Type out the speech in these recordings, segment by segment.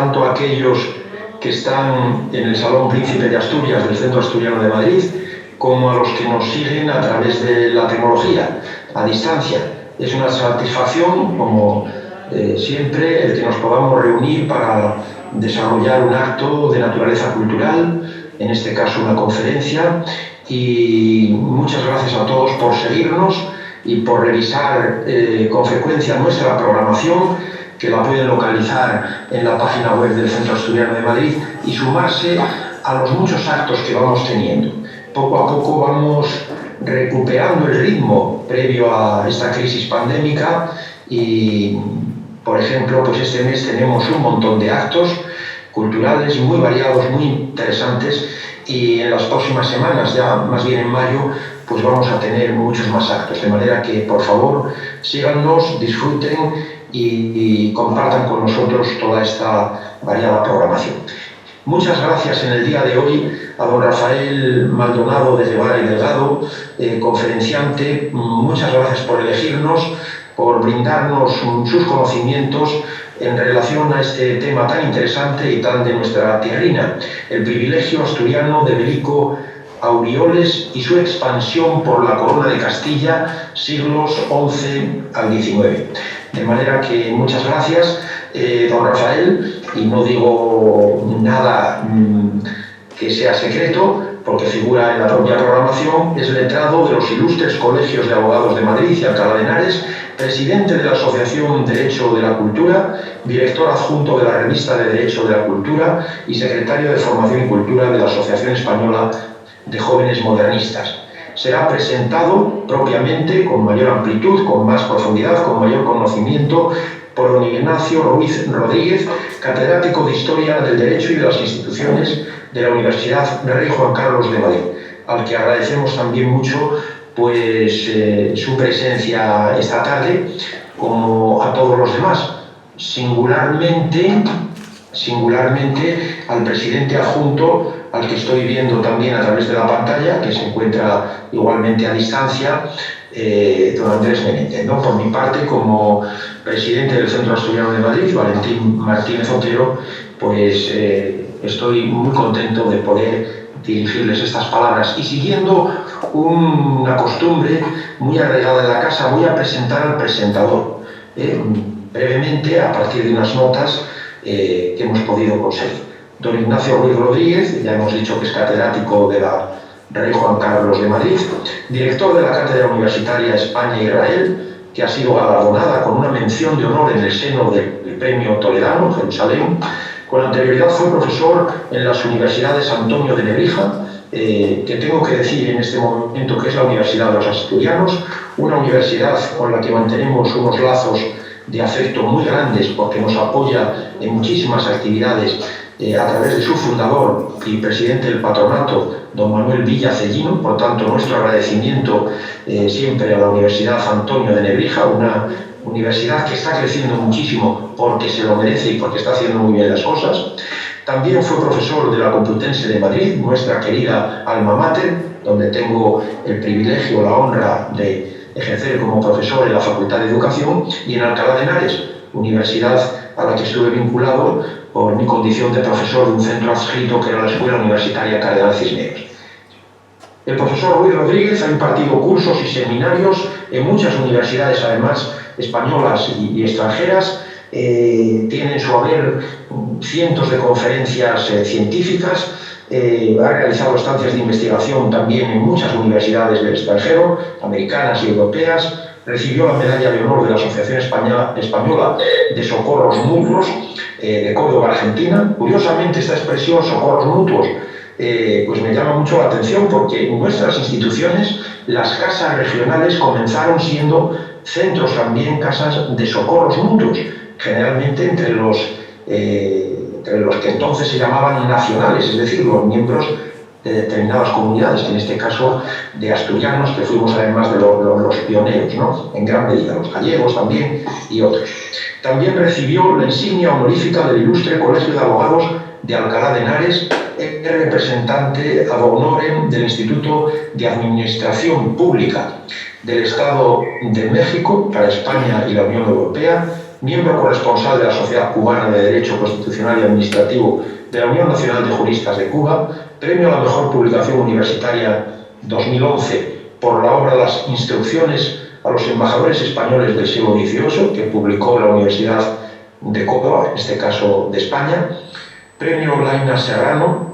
tanto a aquellos que están en el Salón Príncipe de Asturias del Centro Asturiano de Madrid, como a los que nos siguen a través de la tecnología, a distancia. Es una satisfacción, como siempre, el que nos podamos reunir para desarrollar un acto de naturaleza cultural, en este caso una conferencia, y muchas gracias a todos por seguirnos y por revisar con frecuencia nuestra programación, que la pueden localizar en la página web del Centro Asturiano de Madrid, y sumarse a los muchos actos que vamos teniendo. Poco a poco vamos recuperando el ritmo previo a esta crisis pandémica y, por ejemplo, pues este mes tenemos un montón de actos culturales muy variados, muy interesantes, y en las próximas semanas, ya más bien en mayo, pues vamos a tener muchos más actos. De manera que, por favor, síganos, disfruten y compartan con nosotros toda esta variada programación. Muchas gracias en el día de hoy a don Rafael Maldonado de Guevara y Delgado, conferenciante. Muchas gracias por elegirnos, por brindarnos sus conocimientos en relación a este tema tan interesante y tan de nuestra tierrina, el privilegio asturiano de Belico Aurioles y su expansión por la corona de Castilla, siglos XI al XIX. De manera que muchas gracias, don Rafael, y no digo nada que sea secreto, porque figura en la propia programación. Es letrado de los ilustres colegios de abogados de Madrid y Alcalá de Henares, presidente de la Asociación Derecho de la Cultura, director adjunto de la Revista de Derecho de la Cultura y secretario de Formación y Cultura de la Asociación Española de Jóvenes Modernistas. Será presentado propiamente, con mayor amplitud, con más profundidad, con mayor conocimiento, por don Ignacio Ruiz Rodríguez, catedrático de Historia del Derecho y de las Instituciones de la Universidad Rey Juan Carlos de Madrid, al que agradecemos también mucho pues, su presencia esta tarde, como a todos los demás. Singularmente al presidente adjunto, al que estoy viendo también a través de la pantalla, que se encuentra igualmente a distancia, don Andrés Menéndez, ¿no? Por mi parte, como presidente del Centro Asturiano de Madrid, Valentín Martínez Otero, pues estoy muy contento de poder dirigirles estas palabras. Y siguiendo una costumbre muy arraigada en la casa, voy a presentar al presentador, brevemente, a partir de unas notas que hemos podido conseguir. Don Ignacio Ruiz Rodríguez, ya hemos dicho que es catedrático de la Rey Juan Carlos de Madrid, director de la Cátedra Universitaria España-Israel, que ha sido galardonada con una mención de honor en el seno del Premio Toledano, Jerusalén. Con anterioridad fue profesor en las universidades Antonio de Nebrija, que tengo que decir en este momento que es la Universidad de los Asturianos, una universidad con la que mantenemos unos lazos de afecto muy grandes, porque nos apoya en muchísimas actividades a través de su fundador y presidente del patronato, don Manuel Villa Cellino. Por tanto, nuestro agradecimiento siempre a la Universidad Antonio de Nebrija, una universidad que está creciendo muchísimo porque se lo merece y porque está haciendo muy bien las cosas. También fue profesor de la Complutense de Madrid, nuestra querida alma mater, donde tengo el privilegio, la honra de ejercer como profesor en la Facultad de Educación, y en Alcalá de Henares, universidad a la que estuve vinculado por mi condición de profesor de un centro adscrito que era la Escuela Universitaria Cardenal Cisneros. El profesor Ruiz Rodríguez ha impartido cursos y seminarios en muchas universidades, además españolas y extranjeras. Tiene en su haber cientos de conferencias científicas. Ha realizado estancias de investigación también en muchas universidades del extranjero, americanas y europeas. Recibió la medalla de honor de la Asociación Española de Socorros Mutuos de Córdoba, Argentina. Curiosamente, esta expresión, socorros mutuos, pues me llama mucho la atención, porque en nuestras instituciones las casas regionales comenzaron siendo centros también, casas de socorros mutuos, generalmente entre los que entonces se llamaban nacionales, es decir, los miembros de determinadas comunidades, en este caso de asturianos, que fuimos además de los pioneros, ¿no? En gran medida, los gallegos también y otros. También recibió la insignia honorífica del Ilustre Colegio de Abogados de Alcalá de Henares, representante ad honorem del Instituto de Administración Pública del Estado de México para España y la Unión Europea, miembro corresponsal de la Sociedad Cubana de Derecho Constitucional y Administrativo de la Unión Nacional de Juristas de Cuba, premio a la mejor publicación universitaria 2011 por la obra Las Instrucciones a los embajadores españoles del siglo XVIII, que publicó la Universidad de Córdoba, en este caso de España, premio Laina Serrano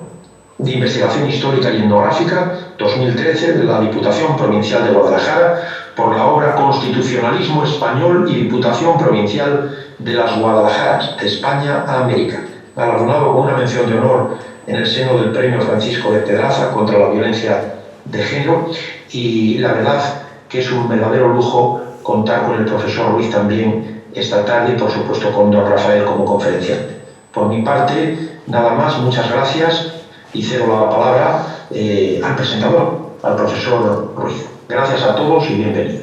de Investigación Histórica y Etnográfica 2013 de la Diputación Provincial de Guadalajara por la obra Constitucionalismo Español y Diputación Provincial de las Guadalajaras, de España a América, galardonado con una mención de honor en el seno del Premio Francisco de Pedraza contra la violencia de género, y la verdad que es un verdadero lujo contar con el profesor Ruiz también esta tarde y por supuesto con don Rafael como conferenciante. Por mi parte, nada más, muchas gracias y cedo la palabra al presentador, al profesor Ruiz. Gracias a todos y bienvenidos.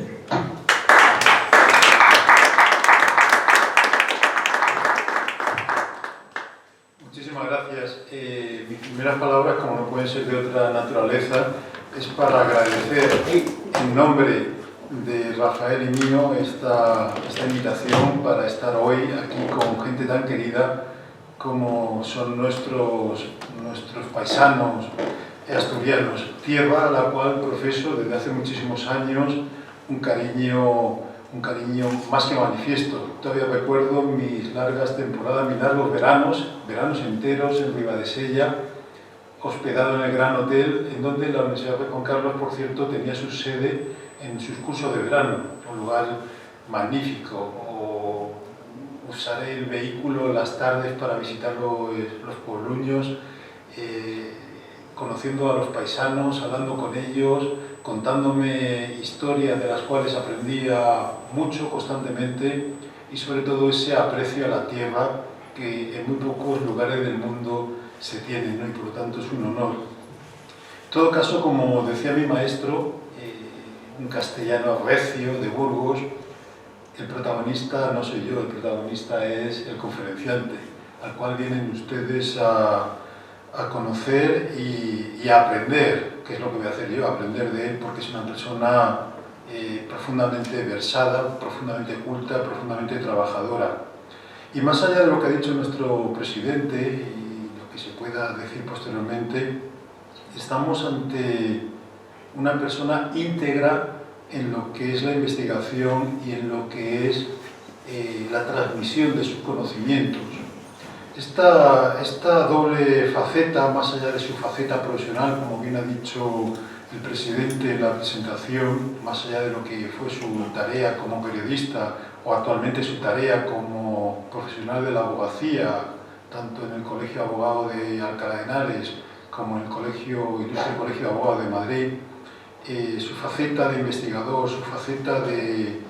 Muchísimas gracias. Mis primeras palabras, como no pueden ser de otra naturaleza, es para agradecer en nombre de Rafael y mío esta invitación para estar hoy aquí con gente tan querida como son nuestros paisanos asturianos, tierra a la cual profeso desde hace muchísimos años un cariño más que manifiesto. Todavía recuerdo mis largas temporadas, mis largos veranos enteros en Ribadesella, hospedado en el Gran Hotel, en donde la Universidad de Juan Carlos, por cierto, tenía su sede en sus cursos de verano, un lugar magnífico. Usaré el vehículo en las tardes para visitar los puebluños, conociendo a los paisanos, hablando con ellos, contándome historias de las cuales aprendía mucho constantemente y sobre todo ese aprecio a la tierra que en muy pocos lugares del mundo se tiene, ¿no? Y por lo tanto es un honor. En todo caso, como decía mi maestro, un castellano recio de Burgos, el protagonista no soy yo, el protagonista es el conferenciante, al cual vienen ustedes a conocer y a aprender, que es lo que voy a hacer yo, aprender de él, porque es una persona profundamente versada, profundamente culta, profundamente trabajadora. Y más allá de lo que ha dicho nuestro presidente y lo que se pueda decir posteriormente, estamos ante una persona íntegra en lo que es la investigación y en lo que es la transmisión de sus conocimientos. Esta doble faceta, más allá de su faceta profesional, como bien ha dicho el presidente en la presentación, más allá de lo que fue su tarea como periodista o actualmente su tarea como profesional de la abogacía, tanto en el Colegio de Abogados de Alcalá de Henares como en el Ilustre Colegio de Abogados de Madrid, su faceta de investigador, su faceta de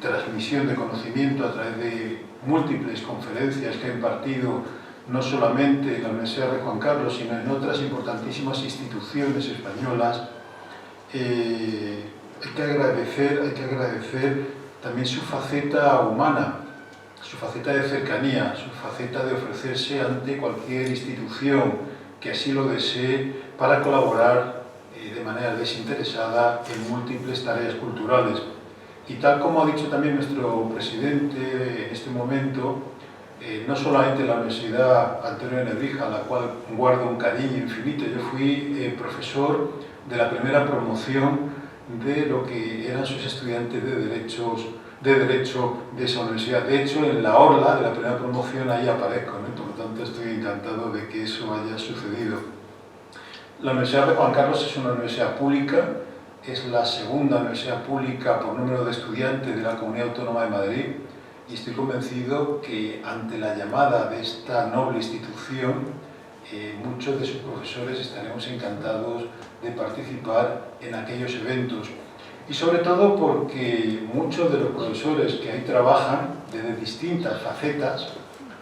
transmisión de conocimiento a través de múltiples conferencias que ha impartido no solamente en la Universidad de Juan Carlos, sino en otras importantísimas instituciones españolas. Hay que agradecer también su faceta humana, su faceta de cercanía, su faceta de ofrecerse ante cualquier institución que así lo desee para colaborar de manera desinteresada en múltiples tareas culturales. Y tal como ha dicho también nuestro presidente en este momento, no solamente la Universidad Antonio de Nebrija, a la cual guardo un cariño infinito, yo fui profesor de la primera promoción de lo que eran sus estudiantes de Derecho de esa universidad. De hecho, en la orla de la primera promoción ahí aparezco, ¿no? Por lo tanto estoy encantado de que eso haya sucedido. La Universidad de Juan Carlos es una universidad pública, es la segunda universidad pública por número de estudiantes de la Comunidad Autónoma de Madrid y estoy convencido que ante la llamada de esta noble institución muchos de sus profesores estaremos encantados de participar en aquellos eventos y sobre todo porque muchos de los profesores que ahí trabajan desde distintas facetas,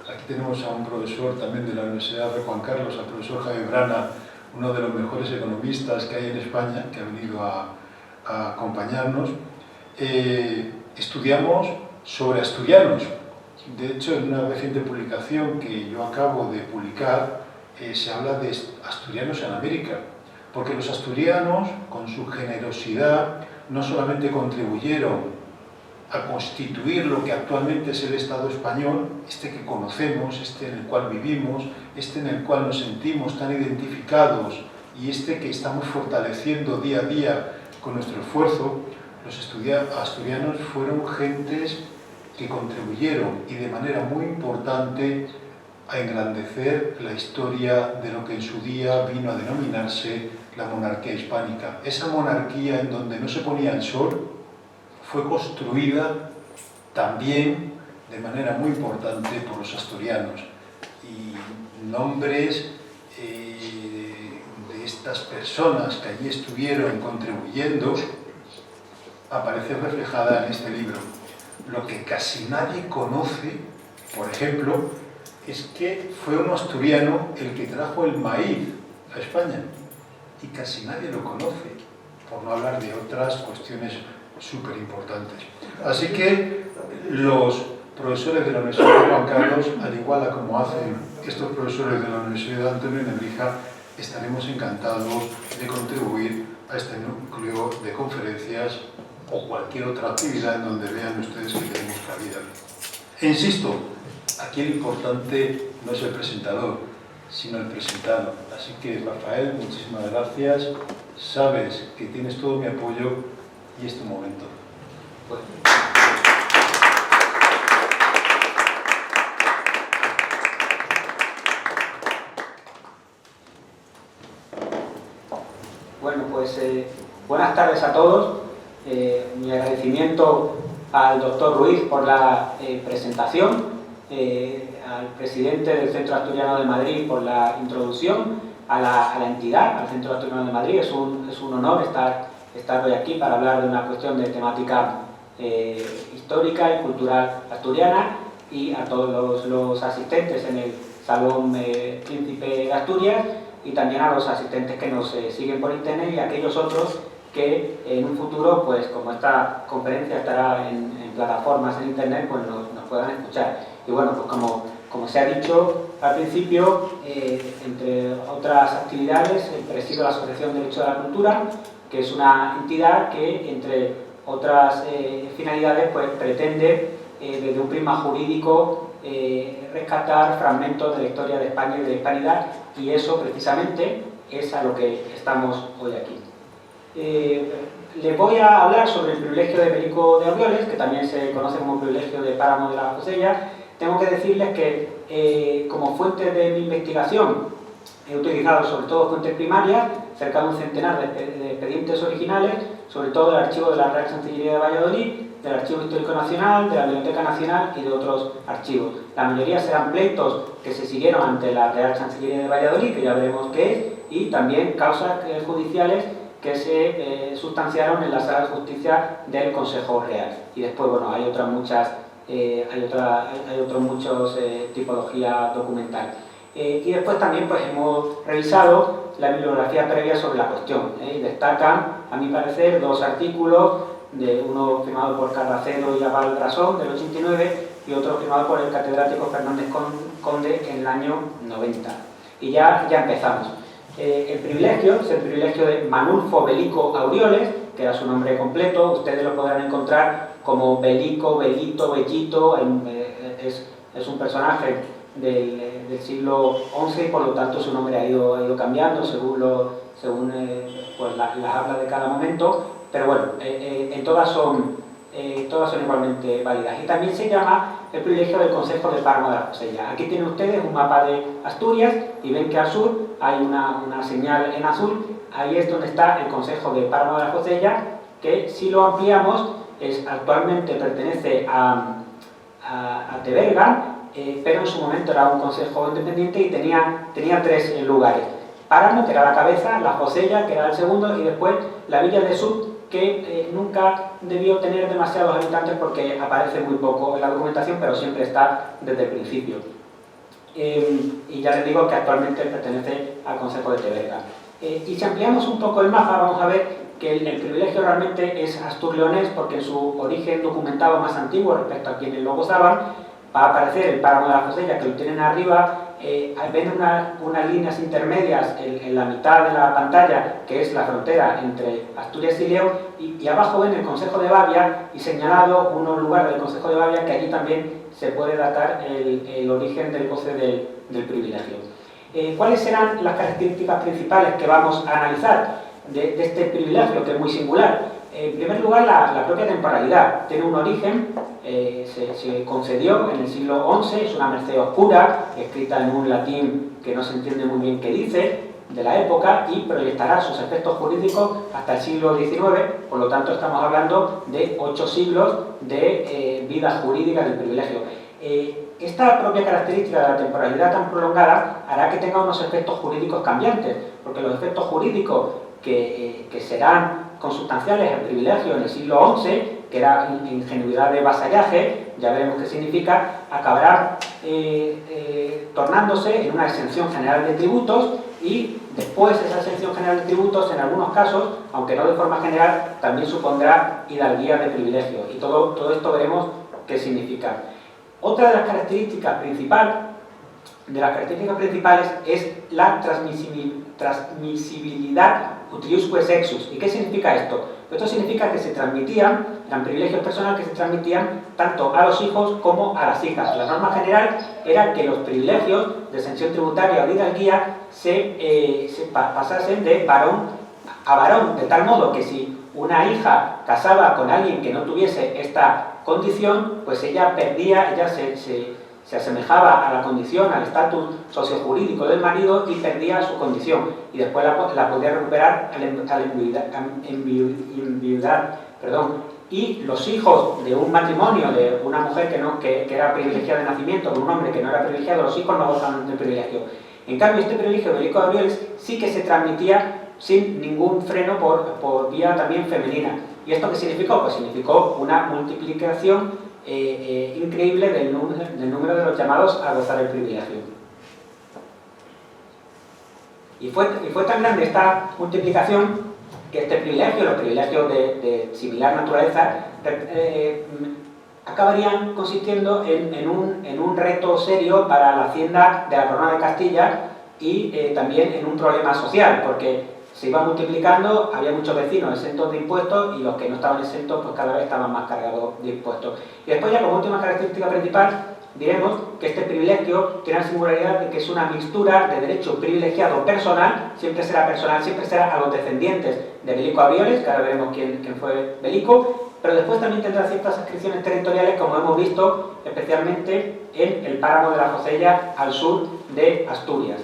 aquí tenemos a un profesor también de la Universidad de Juan Carlos, al profesor Javier Brana, uno de los mejores economistas que hay en España, que ha venido a acompañarnos, estudiamos sobre asturianos. De hecho, en una reciente publicación que yo acabo de publicar, se habla de asturianos en América, porque los asturianos, con su generosidad, no solamente contribuyeron a constituir lo que actualmente es el Estado español, este que conocemos, este en el cual vivimos, este en el cual nos sentimos tan identificados y este que estamos fortaleciendo día a día con nuestro esfuerzo. Los asturianos fueron gentes que contribuyeron y de manera muy importante a engrandecer la historia de lo que en su día vino a denominarse la monarquía hispánica. Esa monarquía en donde no se ponía el sol fue construida también de manera muy importante por los asturianos, y nombres de estas personas que allí estuvieron contribuyendo aparecen reflejadas en este libro. Lo que casi nadie conoce, por ejemplo, es que fue un asturiano el que trajo el maíz a España, y casi nadie lo conoce, por no hablar de otras cuestiones súper importantes. Así que los profesores de la Universidad de Juan Carlos, al igual como hacen estos profesores de la Universidad de Antonio Nebrija, estaremos encantados de contribuir a este núcleo de conferencias o cualquier otra actividad en donde vean ustedes que tenemos cabida. E insisto, aquí lo importante no es el presentador, sino el presentado. Así que, Rafael, muchísimas gracias. Sabes que tienes todo mi apoyo y es tu momento. Bueno, pues buenas tardes a todos. Mi agradecimiento al doctor Ruiz por la presentación, al presidente del Centro Asturiano de Madrid por la introducción, a la entidad, al Centro Asturiano de Madrid. Es un honor estar hoy aquí para hablar de una cuestión de temática histórica y cultural asturiana, y a todos los asistentes en el Salón Príncipe de Asturias, y también a los asistentes que nos siguen por internet, y a aquellos otros que en un futuro, pues como esta conferencia estará en plataformas en internet, pues nos puedan escuchar. Y bueno, pues como se ha dicho al principio, entre otras actividades, presido la Asociación Derecho de la Cultura, que es una entidad que, entre otras finalidades, pues pretende, desde un prisma jurídico, rescatar fragmentos de la historia de España y de la hispanidad, y eso precisamente es a lo que estamos hoy aquí. Les voy a hablar sobre el privilegio de Belico de Abrioles, que también se conoce como privilegio de Páramo de la Fosella. Tengo que decirles que como fuente de mi investigación he utilizado sobre todo fuentes primarias, cerca de un centenar de expedientes originales, sobre todo del archivo de la Real Chancillería de Valladolid, del Archivo Histórico Nacional, de la Biblioteca Nacional y de otros archivos. La mayoría serán pleitos que se siguieron ante la Real Chancillería de Valladolid, que ya veremos qué es, y también causas judiciales que se sustanciaron en la Sala de Justicia del Consejo Real. Y después, bueno, hay otras muchas, muchos tipología documental. Y después también pues hemos revisado la bibliografía previa sobre la cuestión, y destacan, a mi parecer, dos artículos, uno firmado por Carracero y Aval Brasón del 89 y otro firmado por el catedrático Fernández Conde en el año 90. Y ya empezamos. El privilegio es el privilegio de Manulfo Belico Aurioles, que era su nombre completo. Ustedes lo podrán encontrar como Belico, Belito, Bellito. Es un personaje del siglo XI, y por lo tanto su nombre ha ido cambiando según pues las hablas de cada momento, pero bueno, todas son igualmente válidas. Y también se llama el privilegio del Consejo de Páramo de la Fosella. Aquí tienen ustedes un mapa de Asturias y ven que al sur hay una señal en azul. Ahí es donde está el Consejo de Páramo de la Fosella, que si lo ampliamos actualmente pertenece a Teberga, pero en su momento era un consejo independiente y tenía tres lugares. Páramo, que era la cabeza, la Fosella, que era el segundo, y después la Villa de Sud, que nunca debió tener demasiados habitantes porque aparece muy poco en la documentación, pero siempre está desde el principio. Y ya les digo que actualmente pertenece al Consejo de Teberga. Y si ampliamos un poco el mapa, vamos a ver que el privilegio realmente es astur-leonés, porque en su origen documentado más antiguo respecto a quienes lo gozaban, va a aparecer el páramo de la Fosella, que lo tienen arriba. Ven unas líneas intermedias en la mitad de la pantalla, que es la frontera entre Asturias y León, y abajo ven el Concejo de Bavia, y señalado un lugar del Concejo de Bavia que allí también se puede datar el origen del goce del privilegio. ¿Cuáles serán las características principales que vamos a analizar de este privilegio, que es muy singular? En primer lugar, la propia temporalidad. Tiene un origen, se concedió en el siglo XI, es una merced oscura, escrita en un latín que no se entiende muy bien qué dice, de la época, y proyectará sus efectos jurídicos hasta el siglo XIX, por lo tanto estamos hablando de 8 siglos de vida jurídica del privilegio. Esta propia característica de la temporalidad tan prolongada hará que tenga unos efectos jurídicos cambiantes, porque los efectos jurídicos que serán consubstanciales al privilegio en el siglo XI, que era ingenuidad de vasallaje, ya veremos qué significa, acabará tornándose en una exención general de tributos, y después esa exención general de tributos, en algunos casos, aunque no de forma general, también supondrá hidalguía de privilegio, y todo esto veremos qué significa. Otra de las características principales es la transmisibilidad utriusque sexus. ¿Y qué significa esto? Esto significa que se transmitían, eran privilegios personales que se transmitían tanto a los hijos como a las hijas. La norma general era que los privilegios de exención tributaria o de hidalguía se pasasen de varón a varón, de tal modo que si una hija casaba con alguien que no tuviese esta condición, pues ella perdía, ella se asemejaba a la condición, al estatus sociojurídico del marido, y perdía su condición, y después la podía recuperar al enviudar. Y los hijos de un matrimonio, de una mujer que era privilegiada de nacimiento, de un hombre que no era privilegiado, los hijos no gozan del privilegio. En cambio, este privilegio de Belico de Abrioles sí que se transmitía sin ningún freno por vía también femenina. ¿Y esto qué significó? Pues significó una multiplicación increíble del número de los llamados a gozar el privilegio. Y fue tan grande esta multiplicación que este privilegio, los privilegios de similar naturaleza, acabarían consistiendo en un reto serio para la hacienda de la Corona de Castilla, y también en un problema social, porque se iba multiplicando, había muchos vecinos exentos de impuestos, y los que no estaban exentos pues cada vez estaban más cargados de impuestos. Y después, ya como última característica principal, diremos que este privilegio tiene la singularidad de que es una mixtura de derecho privilegiado personal, siempre será a los descendientes de Belico Abrioles, que ahora veremos quién fue Belico, pero después también tendrá ciertas adscripciones territoriales, como hemos visto, especialmente en el páramo de la Fosella, al sur de Asturias.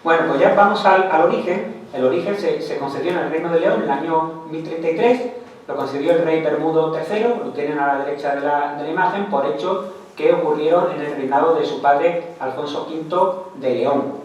Bueno, pues ya vamos al origen. El origen se concedió en el Reino de León en el año 1033, lo concedió el rey Bermudo III, lo tienen a la derecha de la imagen, por hechos que ocurrieron en el reinado de su padre Alfonso V de León.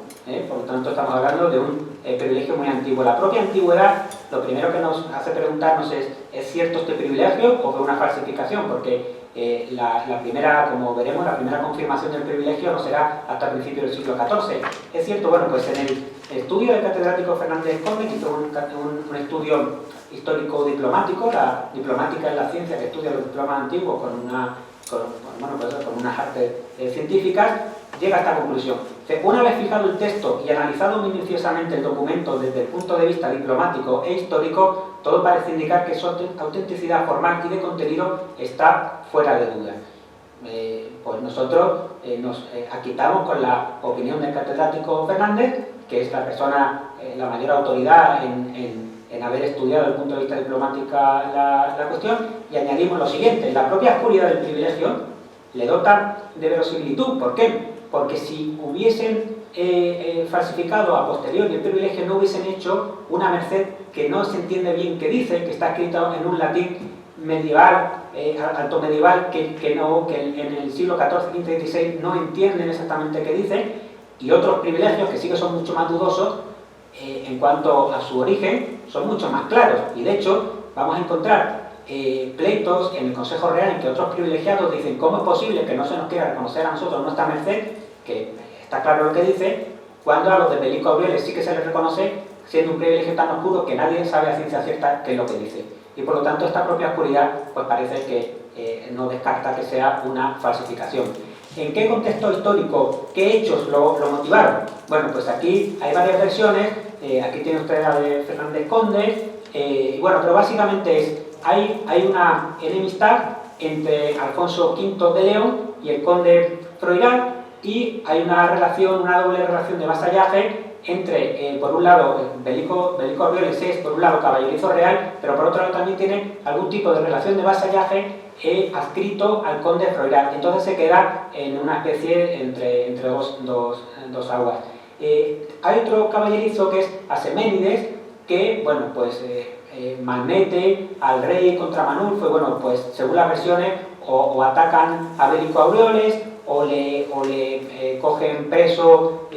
Por lo tanto, estamos hablando de un privilegio muy antiguo. La propia antigüedad, lo primero que nos hace preguntarnos ¿es cierto este privilegio o fue una falsificación? Porque la primera, como veremos, la primera confirmación del privilegio no será hasta principios del siglo XIV. ¿Es cierto? Bueno, pues en el estudio del catedrático Fernández Gómez, que hizo un estudio histórico-diplomático, la diplomática es la ciencia que estudia los diplomas antiguos con unas artes científicas, llega a esta conclusión. Una vez fijado el texto y analizado minuciosamente el documento desde el punto de vista diplomático e histórico, todo parece indicar que su autenticidad formal y de contenido está fuera de duda. Pues nosotros nos aquitamos con la opinión del catedrático Fernández, que es la persona, la mayor autoridad en haber estudiado desde el punto de vista diplomático la cuestión, y añadimos lo siguiente: la propia oscuridad del privilegio le dota de verosimilitud. ¿Por qué? Porque si hubiesen falsificado a posteriori el privilegio, no hubiesen hecho una merced que no se entiende bien qué dice, que está escrito en un latín medieval, alto medieval, que en el siglo XIV, XV y XVI no entienden exactamente qué dice, y otros privilegios que sí que son mucho más dudosos en cuanto a su origen, son mucho más claros. Y de hecho vamos a encontrar pleitos en el Consejo Real en que otros privilegiados dicen: ¿cómo es posible que no se nos quiera reconocer a nosotros nuestra merced? Que está claro lo que dice, cuando a los de Belico Abrioles sí que se les reconoce, siendo un privilegio tan oscuro que nadie sabe a ciencia cierta qué es lo que dice. Y por lo tanto esta propia oscuridad pues parece que no descarta que sea una falsificación. ¿En qué contexto histórico, qué hechos lo motivaron? Bueno, pues aquí hay varias versiones, aquí tiene usted la de Fernández Conde, y bueno, pero básicamente hay una enemistad entre Alfonso V de León y el conde Froilaz, y hay una doble relación de vasallaje entre, por un lado, Belico Orrioles es, por un lado, caballerizo real, pero por otro lado también tiene algún tipo de relación de vasallaje adscrito al conde Froilaz. Entonces se queda en una especie entre dos aguas. Hay otro caballerizo que es Aseménides, que, bueno, pues malmete al rey contra Manulfo, y bueno, pues según las versiones, o atacan a Belico Aureoles, o le cogen preso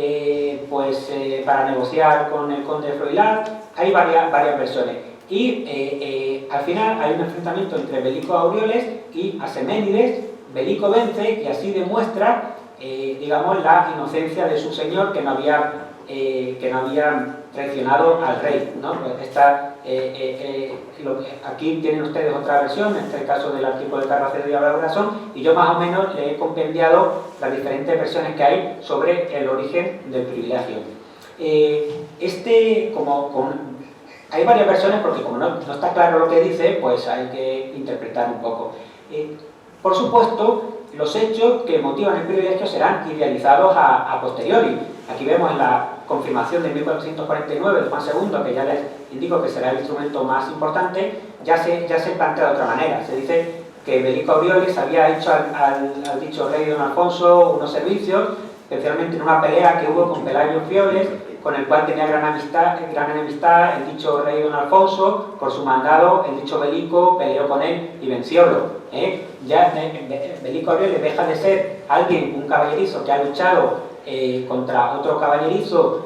para negociar con el conde Froilaz. Hay varias versiones. Y al final hay un enfrentamiento entre Belico Aureoles y Aseménides. Belico vence y así demuestra, digamos, la inocencia de su señor, que no había traicionado al rey, ¿no? Aquí tienen ustedes otra versión, en este caso del artículo de Carracedo y Abradrazón, y yo más o menos le he compendiado las diferentes versiones que hay sobre el origen del privilegio. Hay varias versiones porque como no está claro lo que dice, pues hay que interpretar un poco. Por supuesto, los hechos que motivan el privilegio serán idealizados a posteriori. Aquí vemos en la confirmación de 1449 de Juan II, que ya les indico que será el instrumento más importante, ya se plantea de otra manera. Se dice que Belico Aureoles había hecho al dicho rey don Alfonso unos servicios, especialmente en una pelea que hubo con Pelayo Fioles, con el cual tenía gran enemistad el dicho rey don Alfonso. Por su mandado, el dicho Belico peleó con él y venciólo. Ya Belico Aureoles deja de ser un caballerizo que ha luchado contra otro caballerizo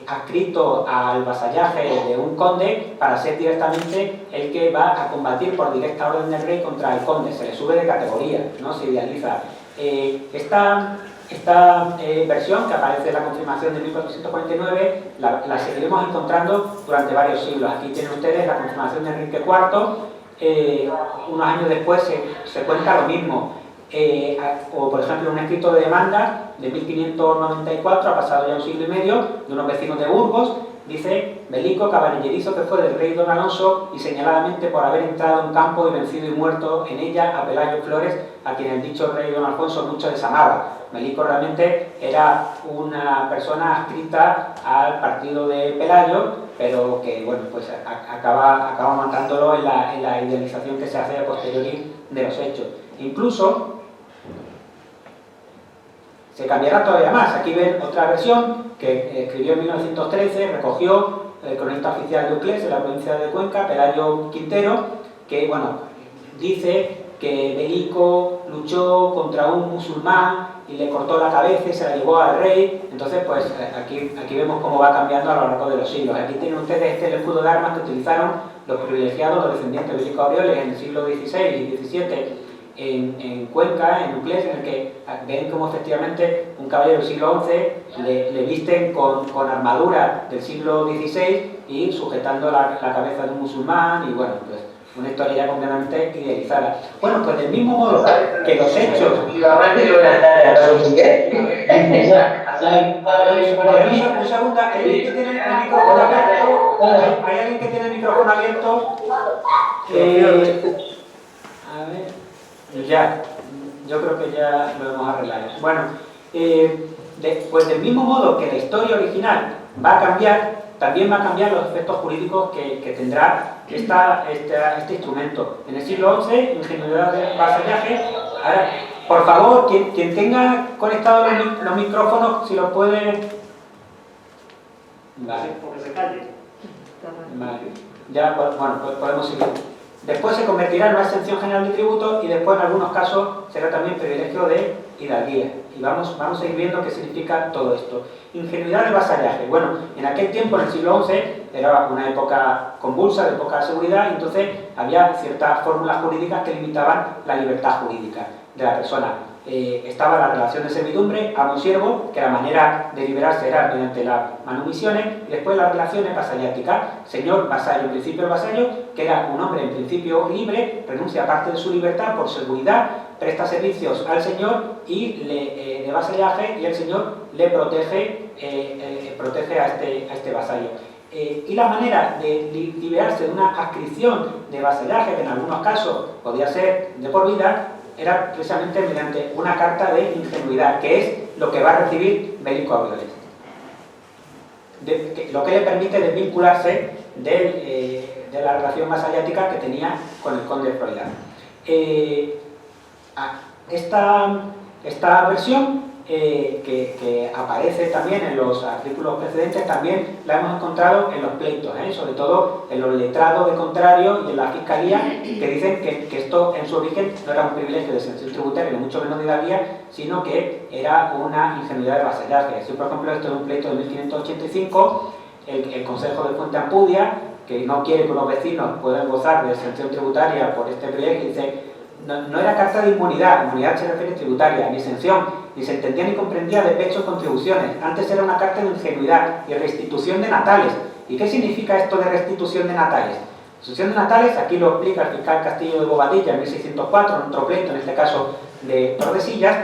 adscrito al vasallaje de un conde, para ser directamente el que va a combatir por directa orden del rey contra el conde. Se le sube de categoría, ¿no? Se idealiza. Esta versión, que aparece en la confirmación de 1449, la seguiremos encontrando durante varios siglos. Aquí tienen ustedes la confirmación de Enrique IV, unos años después se cuenta lo mismo. O por ejemplo un escrito de demanda de 1594, ha pasado ya un siglo y medio, de unos vecinos de Burgos. Dice: Belico, caballerizo que fue del rey don Alonso, y señaladamente por haber entrado en campo y vencido y muerto en ella a Pelayo Flores, a quien el dicho rey don Alfonso mucho desamaba. Belico realmente era una persona adscrita al partido de Pelayo, pero que, bueno, pues acaba matándolo en la idealización que se hace a posteriori de los hechos. Incluso se cambiará todavía más. Aquí ven otra versión que escribió en 1913, recogió el cronista oficial de Uclés, en la provincia de Cuenca, Pelayo Quintero, que, bueno, dice que Belico luchó contra un musulmán y le cortó la cabeza y se la llevó al rey. Entonces, pues aquí vemos cómo va cambiando a lo largo de los siglos. Aquí tienen ustedes el escudo de armas que utilizaron los privilegiados, los descendientes de Belico Aureoles en el siglo XVI y XVII en Cuenca, en Uclés, en el que ven como efectivamente un caballero del siglo XI le visten con armadura del siglo XVI y sujetando la cabeza de un musulmán, y bueno, pues una historia ya completamente idealizada. Bueno, pues del mismo modo que los hechos... Un segundo, ¿hay alguien que tiene el micrófono abierto? ¿Hay alguien que tiene el micrófono abierto? A ver... Ya, yo creo que ya lo hemos arreglado. Bueno, pues del mismo modo que la historia original va a cambiar, también va a cambiar los efectos jurídicos que tendrá este instrumento. En el siglo XI, ingenuidad de vasallaje. Ahora, por favor, quien tenga conectados los micrófonos, si los puede... Vale. Porque se calle. Vale. Ya, pues, bueno, pues podemos seguir. Después se convertirá en una exención general de tributo, y después en algunos casos será también privilegio de hidalguía. Y vamos a ir viendo qué significa todo esto. Ingenuidad de vasallaje. Bueno, en aquel tiempo, en el siglo XI, era una época convulsa, de poca seguridad, y entonces había ciertas fórmulas jurídicas que limitaban la libertad jurídica de la persona. Estaba la relación de servidumbre, amo-siervo, que la manera de liberarse era mediante las manumisiones, y después las relaciones vasalláticas, señor-vasallo. En principio el vasallo que era un hombre en principio libre, renuncia a parte de su libertad por seguridad, presta servicios al señor y de vasallaje, y el señor le protege a este vasallo. Y la manera de liberarse de una adscripción de vasallaje, que en algunos casos podía ser de por vida, era precisamente mediante una carta de ingenuidad, que es lo que va a recibir Belico Aureoles, lo que le permite desvincularse de la relación vasallática que tenía con el conde de Froilán. Esta versión que aparece también en los artículos precedentes, también la hemos encontrado en los pleitos, sobre todo en los letrados de contrario y en la fiscalía, que dicen que esto en su origen no era un privilegio de exención tributaria, ni mucho menos de hidalguía, sino que era una ingenuidad de vasallaje. Así, por ejemplo, esto es un pleito de 1585, el Consejo de Fuente Ampudia, que no quiere que los vecinos puedan gozar de exención tributaria por este privilegio, dice: no era carta de inmunidad se refiere a tributaria, ni exención, ni se entendía ni comprendía de pecho o contribuciones. Antes era una carta de ingenuidad y restitución de natales. ¿Y qué significa esto de restitución de natales? Restitución de natales, aquí lo explica el fiscal Castillo de Bobadilla en 1604, en otro pleito, en este caso de Tordesillas.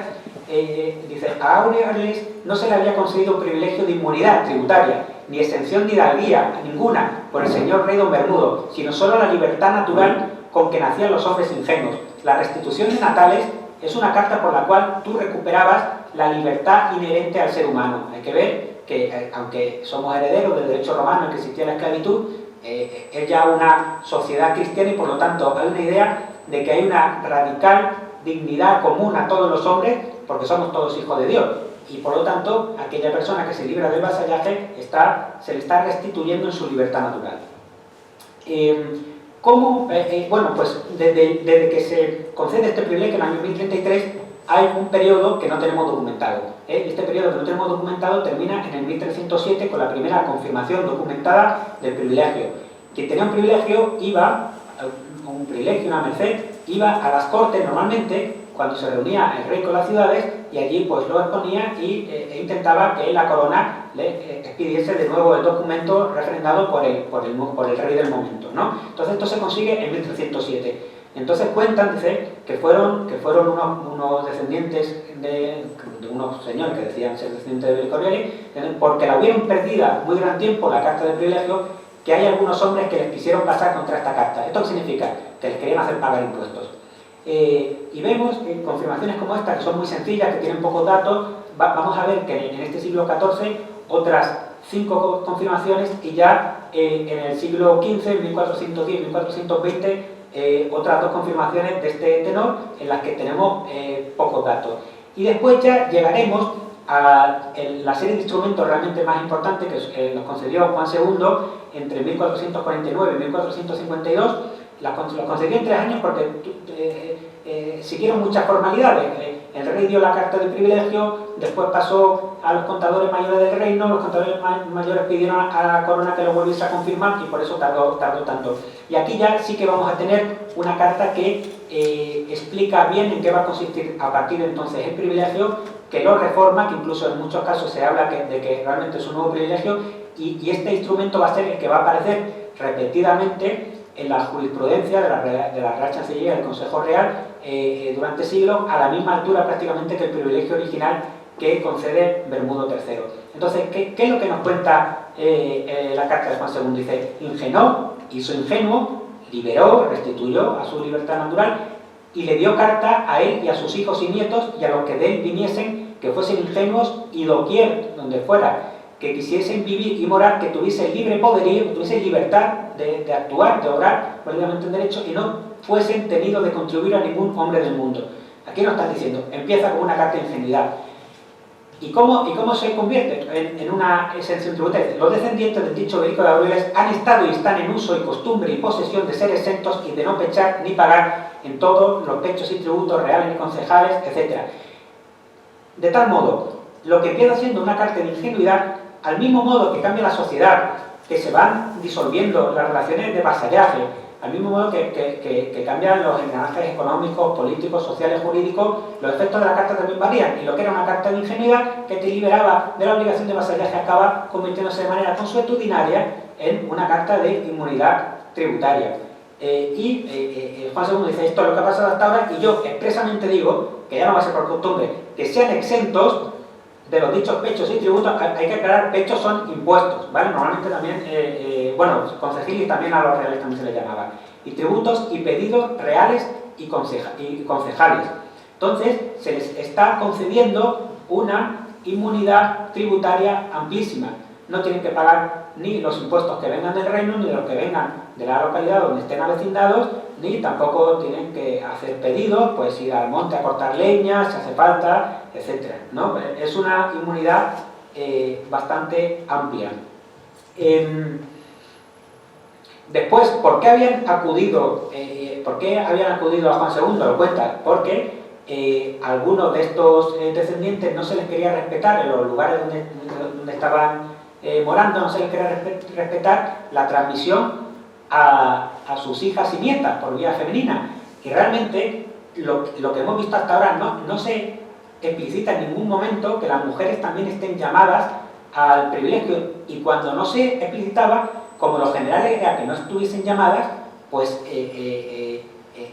Dice: a Aureoles no se le había concedido un privilegio de inmunidad tributaria, ni exención de hidalguía, ninguna, por el señor rey don Bermudo, sino solo la libertad natural con que nacían los hombres ingenuos. La restitución de natales es una carta por la cual tú recuperabas la libertad inherente al ser humano. Hay que ver que, aunque somos herederos del derecho romano en que existía la esclavitud, es ya una sociedad cristiana y por lo tanto hay una idea de que hay una radical dignidad común a todos los hombres porque somos todos hijos de Dios. Y por lo tanto, aquella persona que se libra del vasallaje se le está restituyendo en su libertad natural. ¿Cómo? Bueno, pues desde que se concede este privilegio en el año 1033 hay un periodo que no tenemos documentado. Este periodo que no tenemos documentado termina en el 1307 con la primera confirmación documentada del privilegio. Quien tenía un privilegio una merced, iba a las cortes normalmente cuando se reunía el rey con las ciudades y allí pues lo exponía e intentaba que la corona le expidiese de nuevo el documento refrendado por el rey del momento, ¿no? Entonces esto se consigue en 1307. Entonces cuentan, dice, que fueron unos descendientes de unos señores que decían ser descendientes de Belico Aureoles, porque la hubieron perdida muy gran tiempo la carta de privilegio, que hay algunos hombres que les quisieron pasar contra esta carta. ¿Esto qué significa? Que les querían hacer pagar impuestos. Y vemos confirmaciones como esta, que son muy sencillas, que tienen pocos datos. Vamos a ver que en este siglo XIV otras 5 confirmaciones y ya en el siglo XV, 1410, 1420, otras 2 confirmaciones de este tenor en las que tenemos pocos datos. Y después ya llegaremos a la serie de instrumentos realmente más importantes que nos concedió Juan II entre 1449 y 1452. Los concedió en 3 años porque siguieron muchas formalidades. El rey dio la carta de privilegio, después pasó a los contadores mayores del reino, los contadores mayores pidieron a la corona que lo volviese a confirmar y por eso tardó tanto. Y aquí ya sí que vamos a tener una carta que explica bien en qué va a consistir a partir de entonces el privilegio, que lo reforma, que incluso en muchos casos se habla de que realmente es un nuevo privilegio, y este instrumento va a ser el que va a aparecer repetidamente en la jurisprudencia de la Real Chancillería del Consejo Real durante siglos, a la misma altura prácticamente que el privilegio original que concede Bermudo III. Entonces, ¿qué es lo que nos cuenta la carta de Juan II? Dice: hizo ingenuo, liberó, restituyó a su libertad natural y le dio carta a él y a sus hijos y nietos y a los que de él viniesen, que fuesen ingenuos y doquier donde fuera, que quisiesen vivir y morar, que tuviesen libre poderío, que tuviesen libertad de actuar, de obrar, políticamente en derecho, y no fuesen tenidos de contribuir a ningún hombre del mundo. Aquí nos están diciendo, empieza con una carta de ingenuidad. ¿Y cómo se convierte en una exención tributaria? Los descendientes del dicho Belico de Aureoles han estado y están en uso y costumbre y posesión de ser exentos y de no pechar ni pagar en todos los pechos y tributos reales y concejales, etc. De tal modo, lo que empieza siendo una carta de ingenuidad, al mismo modo que cambia la sociedad, que se van disolviendo las relaciones de vasallaje, al mismo modo que cambian los engranajes económicos, políticos, sociales, jurídicos, los efectos de la carta también varían, y lo que era una carta de ingenuidad que te liberaba de la obligación de vasallaje acaba convirtiéndose de manera consuetudinaria en una carta de inmunidad tributaria. Juan II dice, esto es lo que ha pasado hasta ahora, y yo expresamente digo, que ya no va a ser por costumbre, que sean exentos de los dichos pechos y tributos. Hay que aclarar, pechos son impuestos, ¿vale? Normalmente también, bueno, concejiles también a los reales también se les llamaba, y tributos y pedidos reales y concejales. Entonces, se les está concediendo una inmunidad tributaria amplísima. No tienen que pagar ni los impuestos que vengan del reino, ni los que vengan de la localidad donde estén avecindados, ni tampoco tienen que hacer pedidos, pues ir al monte a cortar leña, si hace falta, etc., ¿no? Es una inmunidad bastante amplia. Después, ¿por qué habían acudido a Juan II? Lo cuenta, porque algunos de estos descendientes no se les quería respetar en los lugares donde estaban morando, no se les quería respetar la transmisión a sus hijas y nietas por vía femenina. Y realmente lo que hemos visto hasta ahora no se explicita en ningún momento que las mujeres también estén llamadas al privilegio, y cuando no se explicitaba, como lo general era que no estuviesen llamadas, pues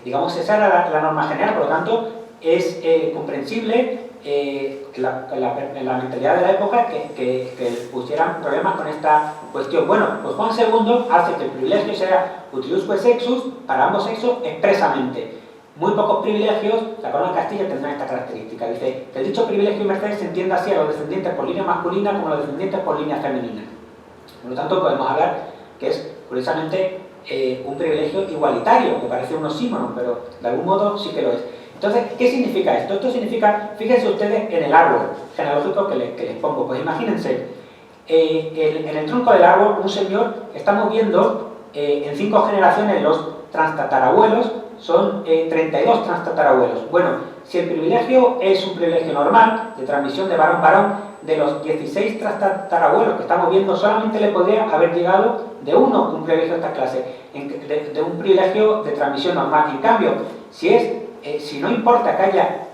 digamos esa era la norma general. Por lo tanto, es comprensible en la mentalidad de la época que pusieran problemas con esta cuestión. Bueno, pues Juan II hace que el privilegio sea utriusque sexus para ambos sexos expresamente. Muy pocos privilegios, la corona de Castilla tendrá esta característica. Dice que el dicho privilegio y merced se entienda así a los descendientes por línea masculina como a los descendientes por línea femenina. Por lo tanto, podemos hablar que es, curiosamente, un privilegio igualitario, que parece un oxímoron, pero de algún modo sí que lo es. Entonces, ¿qué significa esto? Esto significa, fíjense ustedes en el árbol genealógico que les pongo. Pues imagínense, en el tronco del árbol, un señor, estamos viendo en 5 generaciones los transtatarabuelos, son 32 transtatarabuelos. Bueno, si el privilegio es un privilegio normal, de transmisión de varón-varón, de los 16 transtatarabuelos que estamos viendo, solamente le podría haber llegado de uno un privilegio de esta clase, de un privilegio de transmisión normal. En cambio, si no importa que haya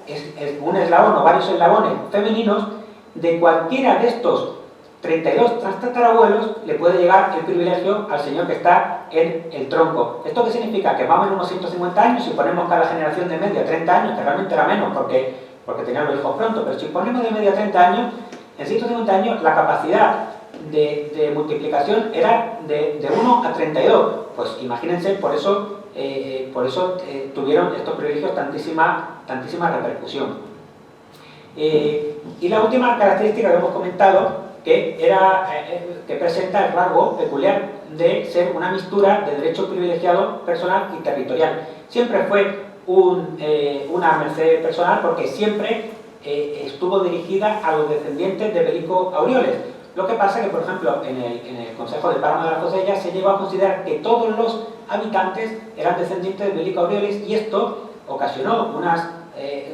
un eslabón o varios eslabones femeninos, de cualquiera de estos 32 transtatarabuelos le puede llegar el privilegio al señor que está en el tronco. ¿Esto qué significa? Que vamos en unos 150 años, si ponemos cada generación de media 30 años, que realmente era menos porque tenían los hijos pronto, pero si ponemos de media 30 años, en 150 años la capacidad de multiplicación era de 1 a 32. Pues imagínense, por eso tuvieron estos privilegios tantísima repercusión. Y la última característica que hemos comentado, que presenta el rasgo peculiar de ser una mixtura de derecho privilegiado personal y territorial. Siempre fue una merced personal porque siempre estuvo dirigida a los descendientes de Belico Aurioles. Lo que pasa es que, por ejemplo, en el Consejo de Páramo de la Fosella se llegó a considerar que todos los habitantes eran descendientes de Belico Aurioles, y esto ocasionó unas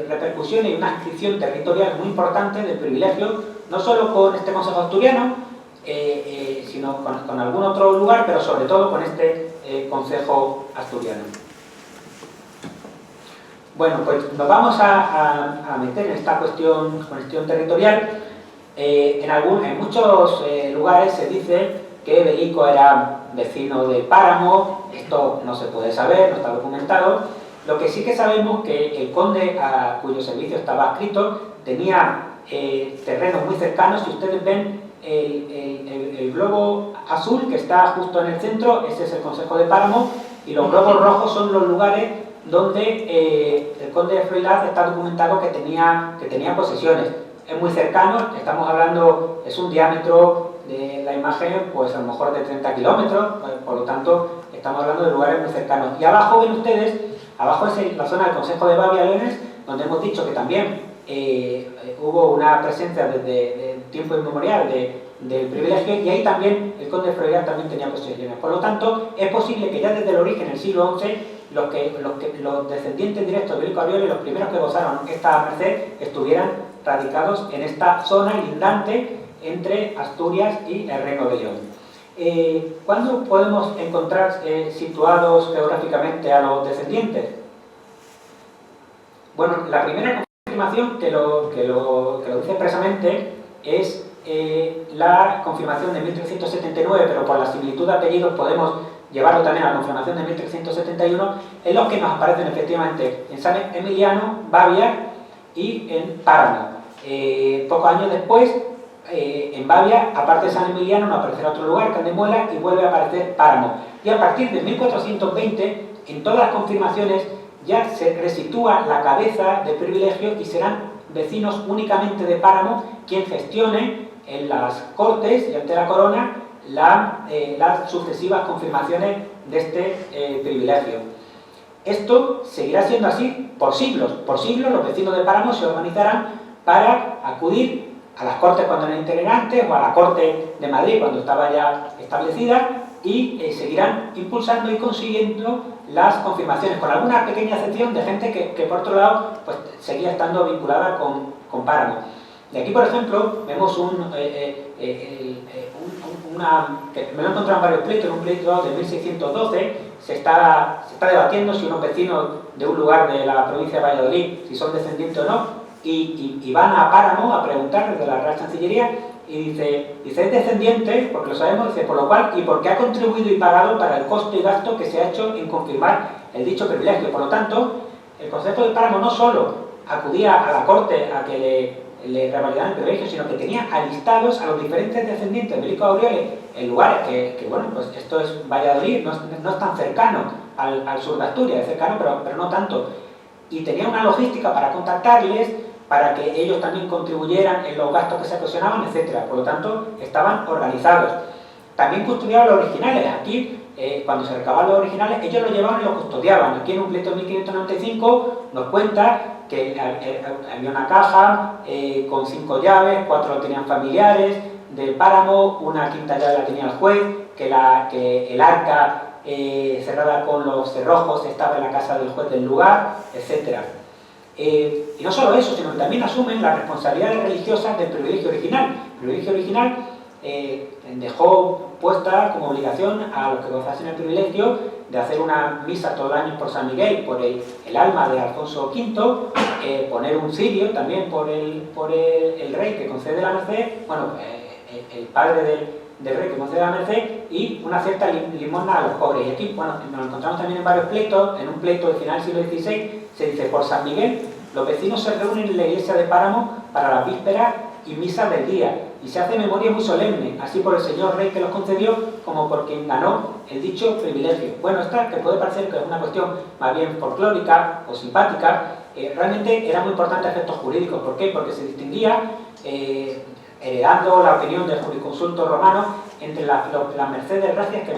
repercusiones y una adscripción territorial muy importante del privilegio, no solo con este Consejo Asturiano, sino con algún otro lugar, pero sobre todo con este Consejo Asturiano. Bueno, pues nos vamos a meter en esta cuestión territorial. En muchos lugares se dice que Belico era vecino del Páramo. Esto no se puede saber, no está documentado. Lo que sí que sabemos que el conde a cuyo servicio estaba adscrito tenía terrenos muy cercanos. Si ustedes ven el globo azul que está justo en el centro, ese es el Consejo de Páramo, y los globos rojos son los lugares donde el conde de Froilaz está documentado que tenía posesiones. Es muy cercano, estamos hablando, es un diámetro de la imagen, pues a lo mejor de 30 kilómetros, por lo tanto estamos hablando de lugares muy cercanos. Y abajo ven ustedes, abajo es la zona del Consejo de Babialones, donde hemos dicho que también hubo una presencia desde tiempo inmemorial del privilegio, y ahí también el conde de Froilaz también tenía posesiones. Por lo tanto, es posible que ya desde el origen, en el siglo XI, los descendientes directos de Belico Aurioles, los primeros que gozaron esta merced, estuvieran radicados en esta zona lindante entre Asturias y el Reino de León. ¿Cuándo podemos encontrar situados geográficamente a los descendientes? Bueno, la primera confirmación que lo dice expresamente es la confirmación de 1379, pero por la similitud de apellidos podemos llevarlo también a la confirmación de 1371, en los que nos aparecen efectivamente en San Emiliano, Babia y en Páramo. Pocos años después, en Babia, aparte de San Emiliano, nos aparecerá otro lugar, Candemuela, y vuelve a aparecer Páramo. Y a partir de 1420, en todas las confirmaciones, ya se resitúa la cabeza de privilegio y serán vecinos únicamente de Páramo quien gestione en las Cortes y ante la Corona las sucesivas confirmaciones de este privilegio. Esto seguirá siendo así por siglos. Por siglos los vecinos de Páramo se organizarán para acudir a las Cortes cuando eran integrantes o a la Corte de Madrid cuando estaba ya establecida y seguirán impulsando y consiguiendo las confirmaciones, con alguna pequeña excepción de gente que por otro lado pues, seguía estando vinculada con Páramo. De aquí, por ejemplo, vemos que me lo he encontrado en varios pleitos. En un pleito de 1612 se está debatiendo si unos vecinos de un lugar de la provincia de Valladolid, si son descendientes o no, y van a Páramo a preguntar desde la Real Chancillería y dice, es descendiente, porque lo sabemos, dice, por lo cual, y porque ha contribuido y pagado para el costo y gasto que se ha hecho en confirmar el dicho privilegio. Por lo tanto, el Concejo de Páramo no solo acudía a la Corte a que le revalidaran el privilegio, sino que tenía alistados a los diferentes descendientes de Melico Aureoles en lugares que bueno, pues esto es Valladolid, no es tan cercano al sur de Asturias, es cercano, pero no tanto. Y tenía una logística para contactarles, para que ellos también contribuyeran en los gastos que se ocasionaban, etc. Por lo tanto, estaban organizados. También custodiaban los originales. Aquí, cuando se recababan los originales, ellos los llevaban y los custodiaban. Aquí en un pleito de 1595 nos cuenta que había una caja con 5 llaves, 4 tenían familiares del Páramo, una quinta llave la tenía el juez, que el arca cerrada con los cerrojos estaba en la casa del juez del lugar, etc. Y no solo eso, sino que también asumen las responsabilidades religiosas del privilegio original. El privilegio original dejó puesta como obligación a los que gozasen el privilegio de hacer una misa todos los años por San Miguel, por el alma de Alfonso V, poner un cirio también por el rey que concede la merced, bueno, el padre del rey que concede la merced, y una cierta limosna a los pobres. Y aquí, bueno, nos lo encontramos también en varios pleitos. En un pleito del final del siglo XVI se dice, por San Miguel, los vecinos se reúnen en la iglesia de Páramo para las vísperas y misas del día, y se hace memoria muy solemne, así por el señor rey que los concedió, como por quien ganó el dicho privilegio. Bueno, esta que puede parecer que es una cuestión más bien folclórica o simpática, realmente era muy importante a efectos jurídicos. ¿Por qué? Porque se distinguía, heredando la opinión del jurisconsulto romano, entre las mercedes gracias que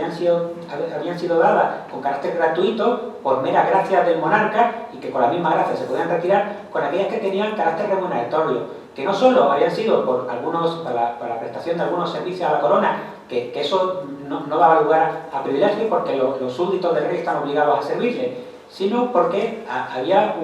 habían sido dadas con carácter gratuito por mera gracia del monarca y que con la misma gracia se podían retirar, con aquellas que tenían carácter remuneratorio, que no solo habían sido por para la prestación de algunos servicios a la corona, que eso no daba lugar a privilegio porque los súbditos del rey están obligados a servirle, sino porque había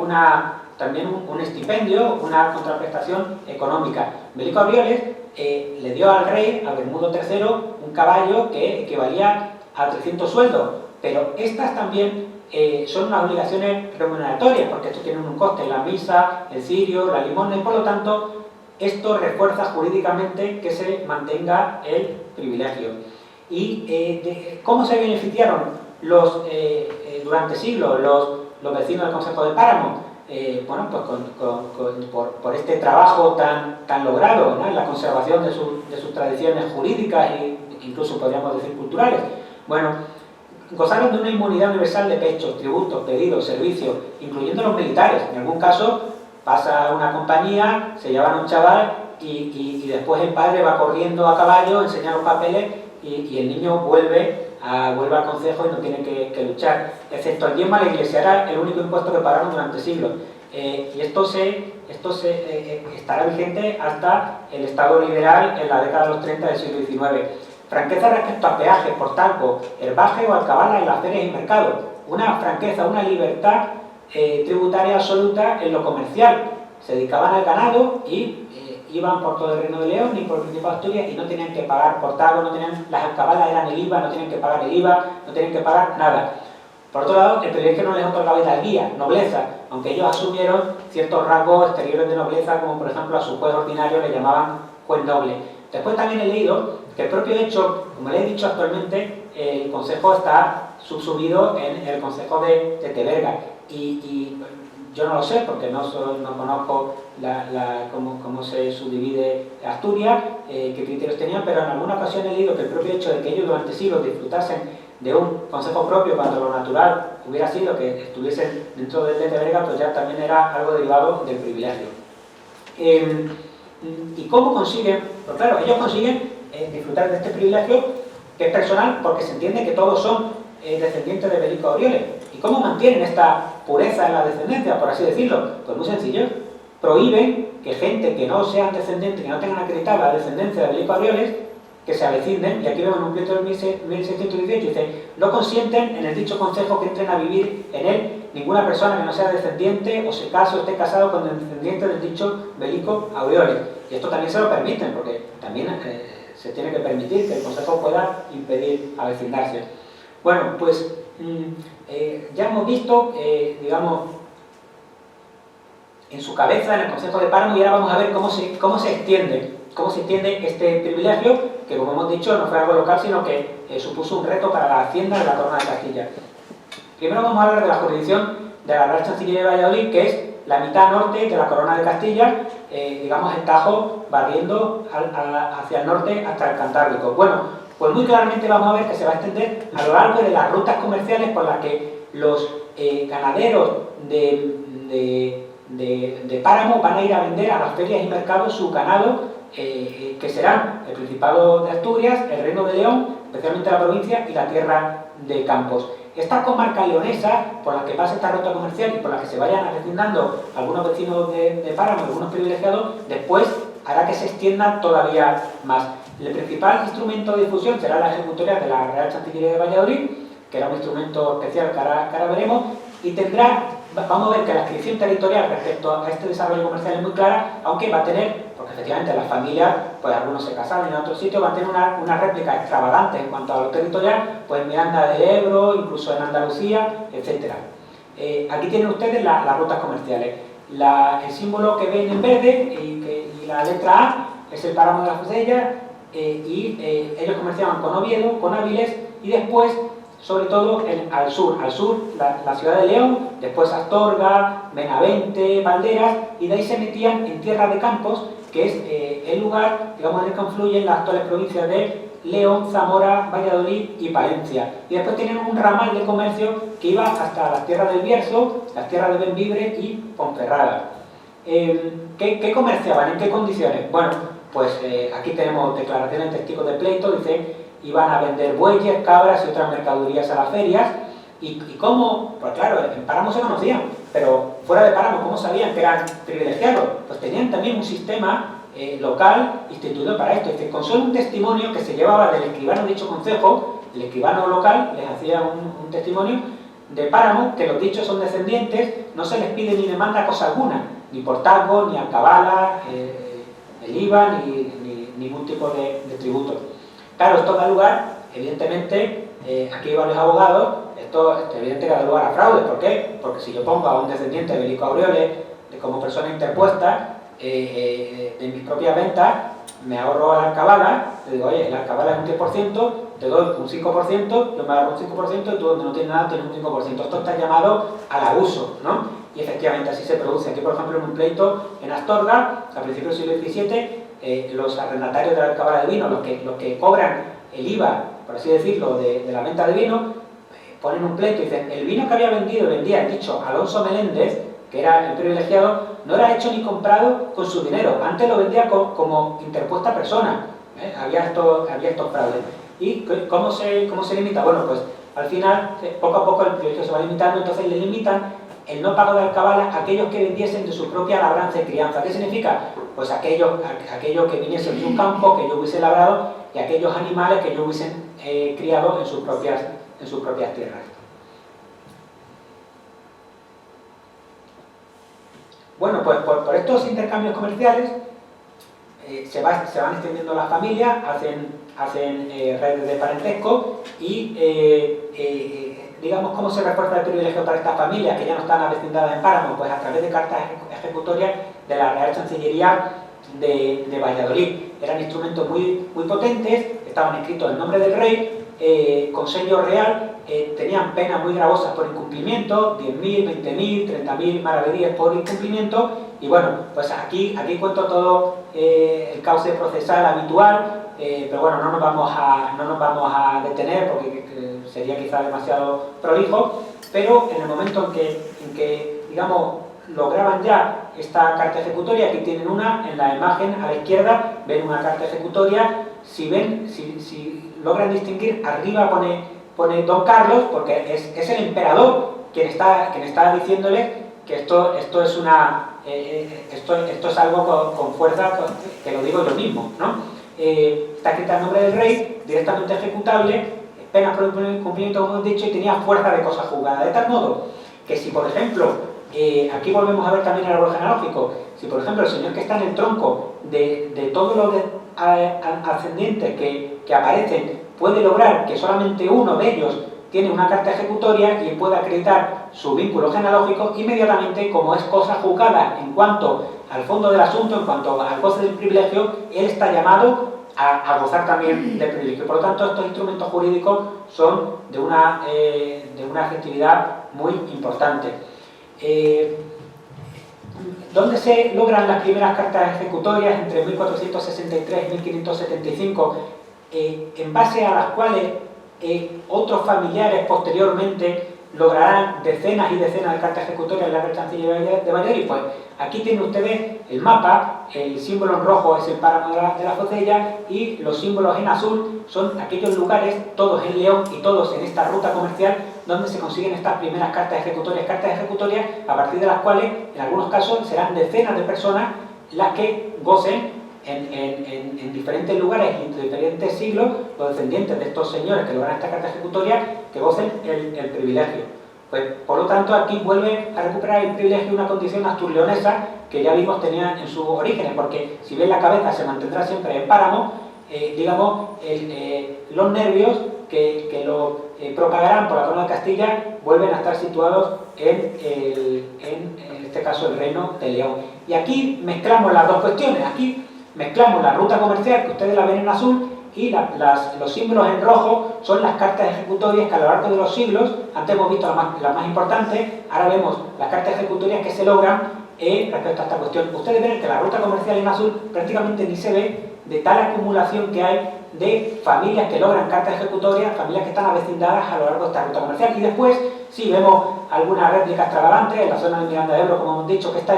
también un estipendio, una contraprestación económica. Melico Aureoles le dio al rey, a Bermudo III, un caballo que equivalía a 300 sueldos, pero estas también son unas obligaciones remuneratorias, porque esto tiene un coste, la misa, el cirio, la limosna, y por lo tanto esto refuerza jurídicamente que se mantenga el privilegio. ¿Y cómo se beneficiaron durante siglos los vecinos del Concejo de Páramo? Bueno, pues por este trabajo tan logrado, ¿no?, en la conservación de sus tradiciones jurídicas e incluso podríamos decir culturales. Bueno, gozaron de una inmunidad universal de pechos, tributos, pedidos, servicios, incluyendo los militares. En algún caso pasa una compañía, se llevan a un chaval y después el padre va corriendo a caballo, enseña los papeles y el niño vuelve al concejo y no tiene que luchar. Excepto el diezmo a la iglesia, era el único impuesto que pagaron durante siglos. Y esto estará vigente hasta el Estado liberal en la década de los 30 del siglo XIX. Franqueza respecto a peajes, portalco, herbaje o alcabala en las ferias y mercados. Una franqueza, una libertad tributaria absoluta en lo comercial. Se dedicaban al ganado y iban por todo el Reino de León y por el Principado de Asturias y no tenían que pagar portago, las alcabalas eran el IVA, no tenían que pagar el IVA, no tenían que pagar nada. Por otro lado, el privilegio no les otorgaba hidalguía, nobleza, aunque ellos asumieron ciertos rasgos exteriores de nobleza, como por ejemplo a su juez ordinario le llamaban juez noble. Después también he leído que el propio hecho, como le he dicho actualmente, el Consejo está subsumido en el Consejo de Teverga. Y yo no lo sé porque no conozco cómo se subdivide Asturias, qué criterios tenían, pero en alguna ocasión he leído que el propio hecho de que ellos durante siglos disfrutasen de un consejo propio cuando lo natural hubiera sido que estuviesen dentro del de Teverga, pues ya también era algo derivado del privilegio. ¿Y cómo consiguen? Pues claro, ellos consiguen disfrutar de este privilegio que es personal porque se entiende que todos son descendientes de Belico Aurioles. ¿Y cómo mantienen esta pureza en la descendencia, por así decirlo? Pues muy sencillo. Prohíben que gente que no sean descendientes, que no tengan acreditada la descendencia de Belico Aurioles, que se avecinen, y aquí vemos en un pleito del 1618, dice, no consienten en el dicho consejo que entren a vivir en él ninguna persona que no sea descendiente o se case o esté casado con el descendiente del dicho Belico Aurioles. Y esto también se lo permiten, porque también se tiene que permitir que el consejo pueda impedir avecinarse. Bueno, pues ya hemos visto, digamos, en su cabeza, en el Consejo de Páramo, y ahora vamos a ver cómo se extiende este privilegio, que como hemos dicho no fue algo local, sino que supuso un reto para la Hacienda de la Corona de Castilla. Primero vamos a hablar de la jurisdicción de la Real Chancillería de Valladolid, que es la mitad norte de la Corona de Castilla, digamos el Tajo barriendo hacia el norte hasta el Cantábrico. Bueno, pues muy claramente vamos a ver que se va a extender a lo largo de las rutas comerciales por las que los ganaderos de Páramo van a ir a vender a las ferias y mercados su ganado, que serán el Principado de Asturias, el Reino de León, especialmente la provincia, y la Tierra de Campos. Esta comarca leonesa, por la que pasa esta ruta comercial y por la que se vayan avecindando algunos vecinos de Páramo, algunos privilegiados, después hará que se extienda todavía más. El principal instrumento de difusión será la ejecutoria de la Real Chancillería de Valladolid, que era un instrumento especial que ahora veremos, y tendrá, vamos a ver que la adscripción territorial respecto a este desarrollo comercial es muy clara, aunque va a tener, porque efectivamente las familias, pues algunos se casaron en otros sitios, van a tener una réplica extravagante en cuanto a lo territorial, pues en Miranda del Ebro, incluso en Andalucía, etc. Aquí tienen ustedes las rutas comerciales. El símbolo que ven en verde y la letra A es el páramo de la Fusella, y ellos comerciaban con Oviedo, con Áviles, y después, sobre todo, al sur la ciudad de León, después Astorga, Benavente, Valderas, y de ahí se metían en Tierra de Campos, que es el lugar, digamos, en el que confluyen las actuales provincias de León, Zamora, Valladolid y Palencia. Y después tenían un ramal de comercio que iba hasta las tierras del Bierzo, las tierras de Bembibre y Ponferrada. ¿Qué comerciaban? ¿En qué condiciones? Bueno, pues aquí tenemos declaraciones de testigos de pleito, dice, iban a vender bueyes, cabras y otras mercaderías a las ferias. ¿Y cómo? Pues claro, en Páramo se conocían, pero fuera de Páramo, ¿cómo sabían que eran privilegiados? Pues tenían también un sistema local instituido para esto. Dice, con solo un testimonio que se llevaba del escribano de dicho concejo, el escribano local les hacía un testimonio de Páramo, que los dichos son descendientes, no se les pide ni demanda cosa alguna, ni portazgo, ni alcabala, el IVA, ni ningún tipo de tributo. Claro, esto da lugar, evidentemente, aquí hay varios abogados, esto evidentemente da lugar a fraude. ¿Por qué? Porque si yo pongo a un descendiente de Belico Aurioles como persona interpuesta de mis propias ventas, me ahorro la alcabala, te digo, oye, la alcabala es un 10%, te doy un 5%, yo me ahorro un 5% y tú donde no tienes nada tienes un 5%. Esto está llamado al abuso, ¿no? Y efectivamente así se produce. Aquí, por ejemplo, en un pleito en Astorga, a principios del siglo XVII, los arrendatarios de la alcabala de vino, los que cobran el IVA, por así decirlo, de la venta de vino, ponen un pleito y dicen, el vino que había vendido, vendía el dicho Alonso Meléndez, que era el privilegiado, no era hecho ni comprado con su dinero, antes lo vendía como interpuesta persona. Había estos fraudes. ¿Y cómo se limita? Bueno, pues al final, poco a poco el privilegio se va limitando, entonces le limitan el no pago de alcabala a aquellos que vendiesen de su propia labranza y crianza. ¿Qué significa? Pues aquellos que viniesen de un campo que yo hubiese labrado y aquellos animales que yo hubiesen criado en sus propias tierras. Bueno, pues por estos intercambios comerciales se van extendiendo las familias, hacen redes de parentesco y digamos, ¿cómo se refuerza el privilegio para estas familias que ya no están avecindadas en Páramo? Pues a través de cartas ejecutorias de la Real Chancillería de Valladolid. Eran instrumentos muy potentes, estaban escritos en nombre del rey, con sello real, tenían penas muy gravosas por incumplimiento, 10.000, 20.000, 30.000 maravedíes por incumplimiento, y bueno, pues aquí cuento todo el cauce procesal habitual, pero bueno, no nos vamos a detener porque sería quizá demasiado prolijo, pero en el momento en que digamos, lograban ya esta carta ejecutoria, aquí tienen una, en la imagen a la izquierda ven una carta ejecutoria, si logran distinguir, arriba pone Don Carlos, porque es el emperador quien está diciéndole que esto es algo con fuerza, que lo digo yo mismo, ¿no? Está escrita en nombre del rey, directamente ejecutable, penas por incumplimiento, como hemos dicho, y tenía fuerza de cosa juzgada, de tal modo que si, por ejemplo, aquí volvemos a ver también el árbol genealógico, si por ejemplo el señor que está en el tronco de todos los ascendientes que aparecen puede lograr que solamente uno de ellos tiene una carta ejecutoria y puede acreditar su vínculo genealógico, inmediatamente, como es cosa juzgada en cuanto al fondo del asunto, en cuanto al goce del privilegio, él está llamado a gozar también del privilegio. Por lo tanto, estos instrumentos jurídicos son de una efectividad muy importante. ¿Dónde se logran las primeras cartas ejecutorias? Entre 1463 y 1575, en base a las cuales otros familiares posteriormente lograrán decenas y decenas de cartas ejecutorias en la Real Chancillería de Valladolid. Pues aquí tienen ustedes el mapa, el símbolo en rojo es el páramo de la Focella y los símbolos en azul son aquellos lugares, todos en León y todos en esta ruta comercial, donde se consiguen estas primeras cartas ejecutorias a partir de las cuales en algunos casos serán decenas de personas las que gocen en diferentes lugares y en diferentes siglos, los descendientes de estos señores que logran esta carta ejecutoria, que gocen el privilegio. Pues, por lo tanto, aquí vuelve a recuperar el privilegio una condición asturleonesa que ya vimos tenía en sus orígenes, porque si bien la cabeza se mantendrá siempre en páramo, digamos, los nervios que lo propagarán por la corona de Castilla vuelven a estar situados en este caso el reino de León. Y aquí mezclamos las dos cuestiones. Aquí mezclamos la ruta comercial, que ustedes la ven en azul, y los símbolos en rojo son las cartas ejecutorias que a lo largo de los siglos, antes hemos visto las más importantes, ahora vemos las cartas ejecutorias que se logran respecto a esta cuestión. Ustedes ven que la ruta comercial en azul prácticamente ni se ve de tal acumulación que hay de familias que logran cartas ejecutorias, familias que están avecindadas a lo largo de esta ruta comercial. Y después sí vemos algunas réplicas extravagantes en la zona de Miranda de Ebro, como hemos dicho, que esta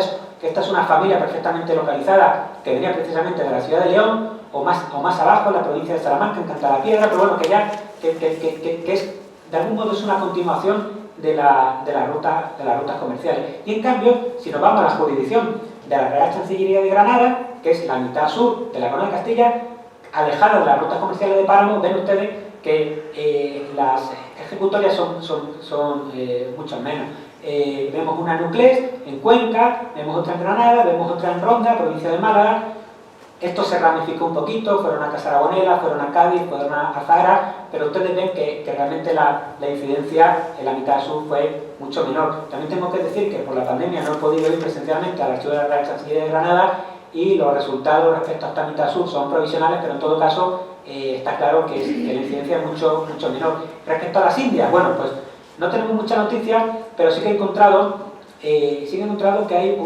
es una familia perfectamente localizada que venía precisamente de la ciudad de León o más abajo, en la provincia de Salamanca, en Cantalapiedra, pero bueno, que es, de algún modo es una continuación de las rutas comerciales. Y en cambio, si nos vamos a la jurisdicción de la Real Chancillería de Granada, que es la mitad sur de la corona de Castilla, alejada de las rutas comerciales de páramo, ven ustedes que las ejecutorias son mucho menos. Vemos una en Nuclés, en Cuenca, vemos otra en Granada, vemos otra en Ronda, provincia de Málaga. Esto se ramificó un poquito, fueron a Casarabonela, fueron a Cádiz, fueron a Zahara, pero ustedes ven que realmente la incidencia en la mitad sur fue mucho menor. También tengo que decir que por la pandemia no he podido ir presencialmente al archivo de la Real Chancillería de Granada y los resultados respecto a esta mitad sur son provisionales, pero en todo caso está claro que la incidencia es mucho menor. Respecto a las Indias, bueno, pues no tenemos mucha noticia, pero sí que he encontrado que hay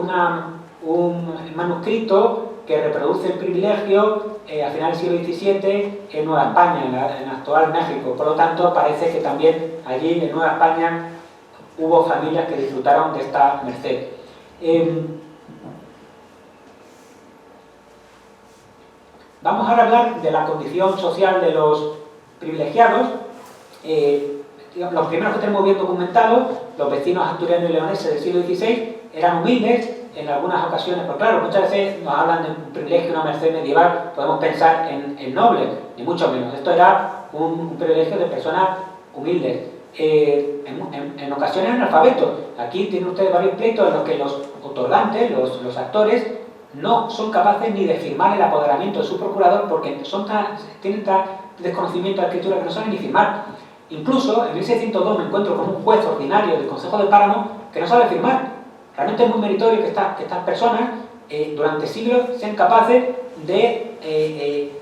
un manuscrito que reproduce el privilegio a finales del siglo XVII en Nueva España, en actual México. Por lo tanto, parece que también allí en Nueva España hubo familias que disfrutaron de esta merced. Vamos ahora a hablar de la condición social de los privilegiados. Los primeros que tenemos bien documentados, los vecinos asturianos y leoneses del siglo XVI, eran humildes en algunas ocasiones, porque claro, muchas veces nos hablan de un privilegio, una merced medieval, podemos pensar en nobles, ni mucho menos. Esto era un privilegio de personas humildes. En ocasiones analfabetos. Aquí tienen ustedes varios pleitos en los que los otorgantes, los actores, no son capaces ni de firmar el apoderamiento de su procurador porque tienen tal desconocimiento de la escritura que no saben ni firmar. Incluso en 1602 me encuentro con un juez ordinario del Consejo de Páramo que no sabe firmar. Realmente es muy meritorio que estas personas durante siglos sean capaces de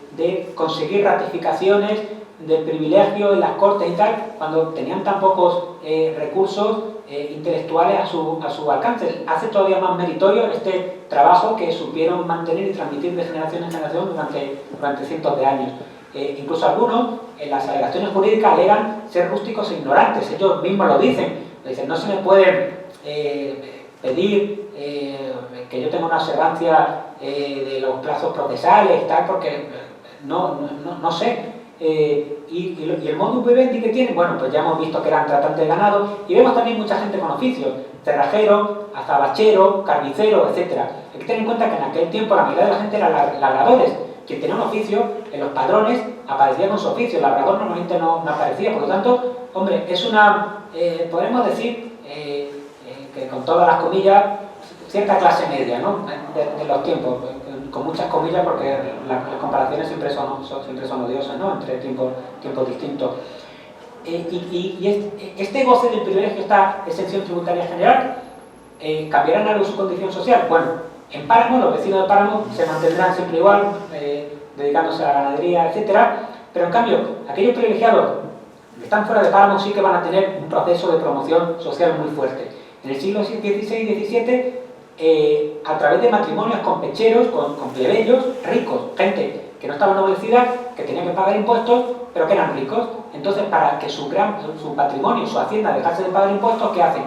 conseguir ratificaciones de privilegio en las cortes y tal, cuando tenían tan pocos recursos intelectuales a su alcance. Hace todavía más meritorio este trabajo que supieron mantener y transmitir de generación en generación durante cientos de años. Incluso algunos, en las alegaciones jurídicas, alegan ser rústicos e ignorantes. Ellos mismos lo dicen. No se me puede pedir que yo tenga una observancia de los plazos procesales y tal, porque no sé. Y el modus vivendi que tienen, bueno, pues ya hemos visto que eran tratantes de ganado, y vemos también mucha gente con oficios, cerrajero, azabachero, carnicero, etc. Hay que tener en cuenta que en aquel tiempo la mayoría de la gente eran labradores. Quien tenía un oficio, en los padrones aparecía con su oficio, el labrador normalmente no aparecía. Por lo tanto, hombre, es una, podemos decir, que con todas las comillas, cierta clase media, ¿no?, de los tiempos, con muchas comillas, porque las comparaciones siempre son odiosas, ¿no?, entre tiempos distintos. Y este goce del privilegio, esta exención tributaria general, ¿cambiarán algo su condición social? Bueno, en Páramo, los vecinos de Páramo se mantendrán siempre igual, dedicándose a la ganadería, etc. Pero en cambio, aquellos privilegiados que están fuera de Páramo sí que van a tener un proceso de promoción social muy fuerte. En el siglo XVI y XVII, a través de matrimonios con pecheros, con plebeyos ricos, gente que no estaba noblecida, que tenía que pagar impuestos, pero que eran ricos. Entonces, para que su patrimonio, su hacienda, dejase de pagar impuestos, ¿qué hacen?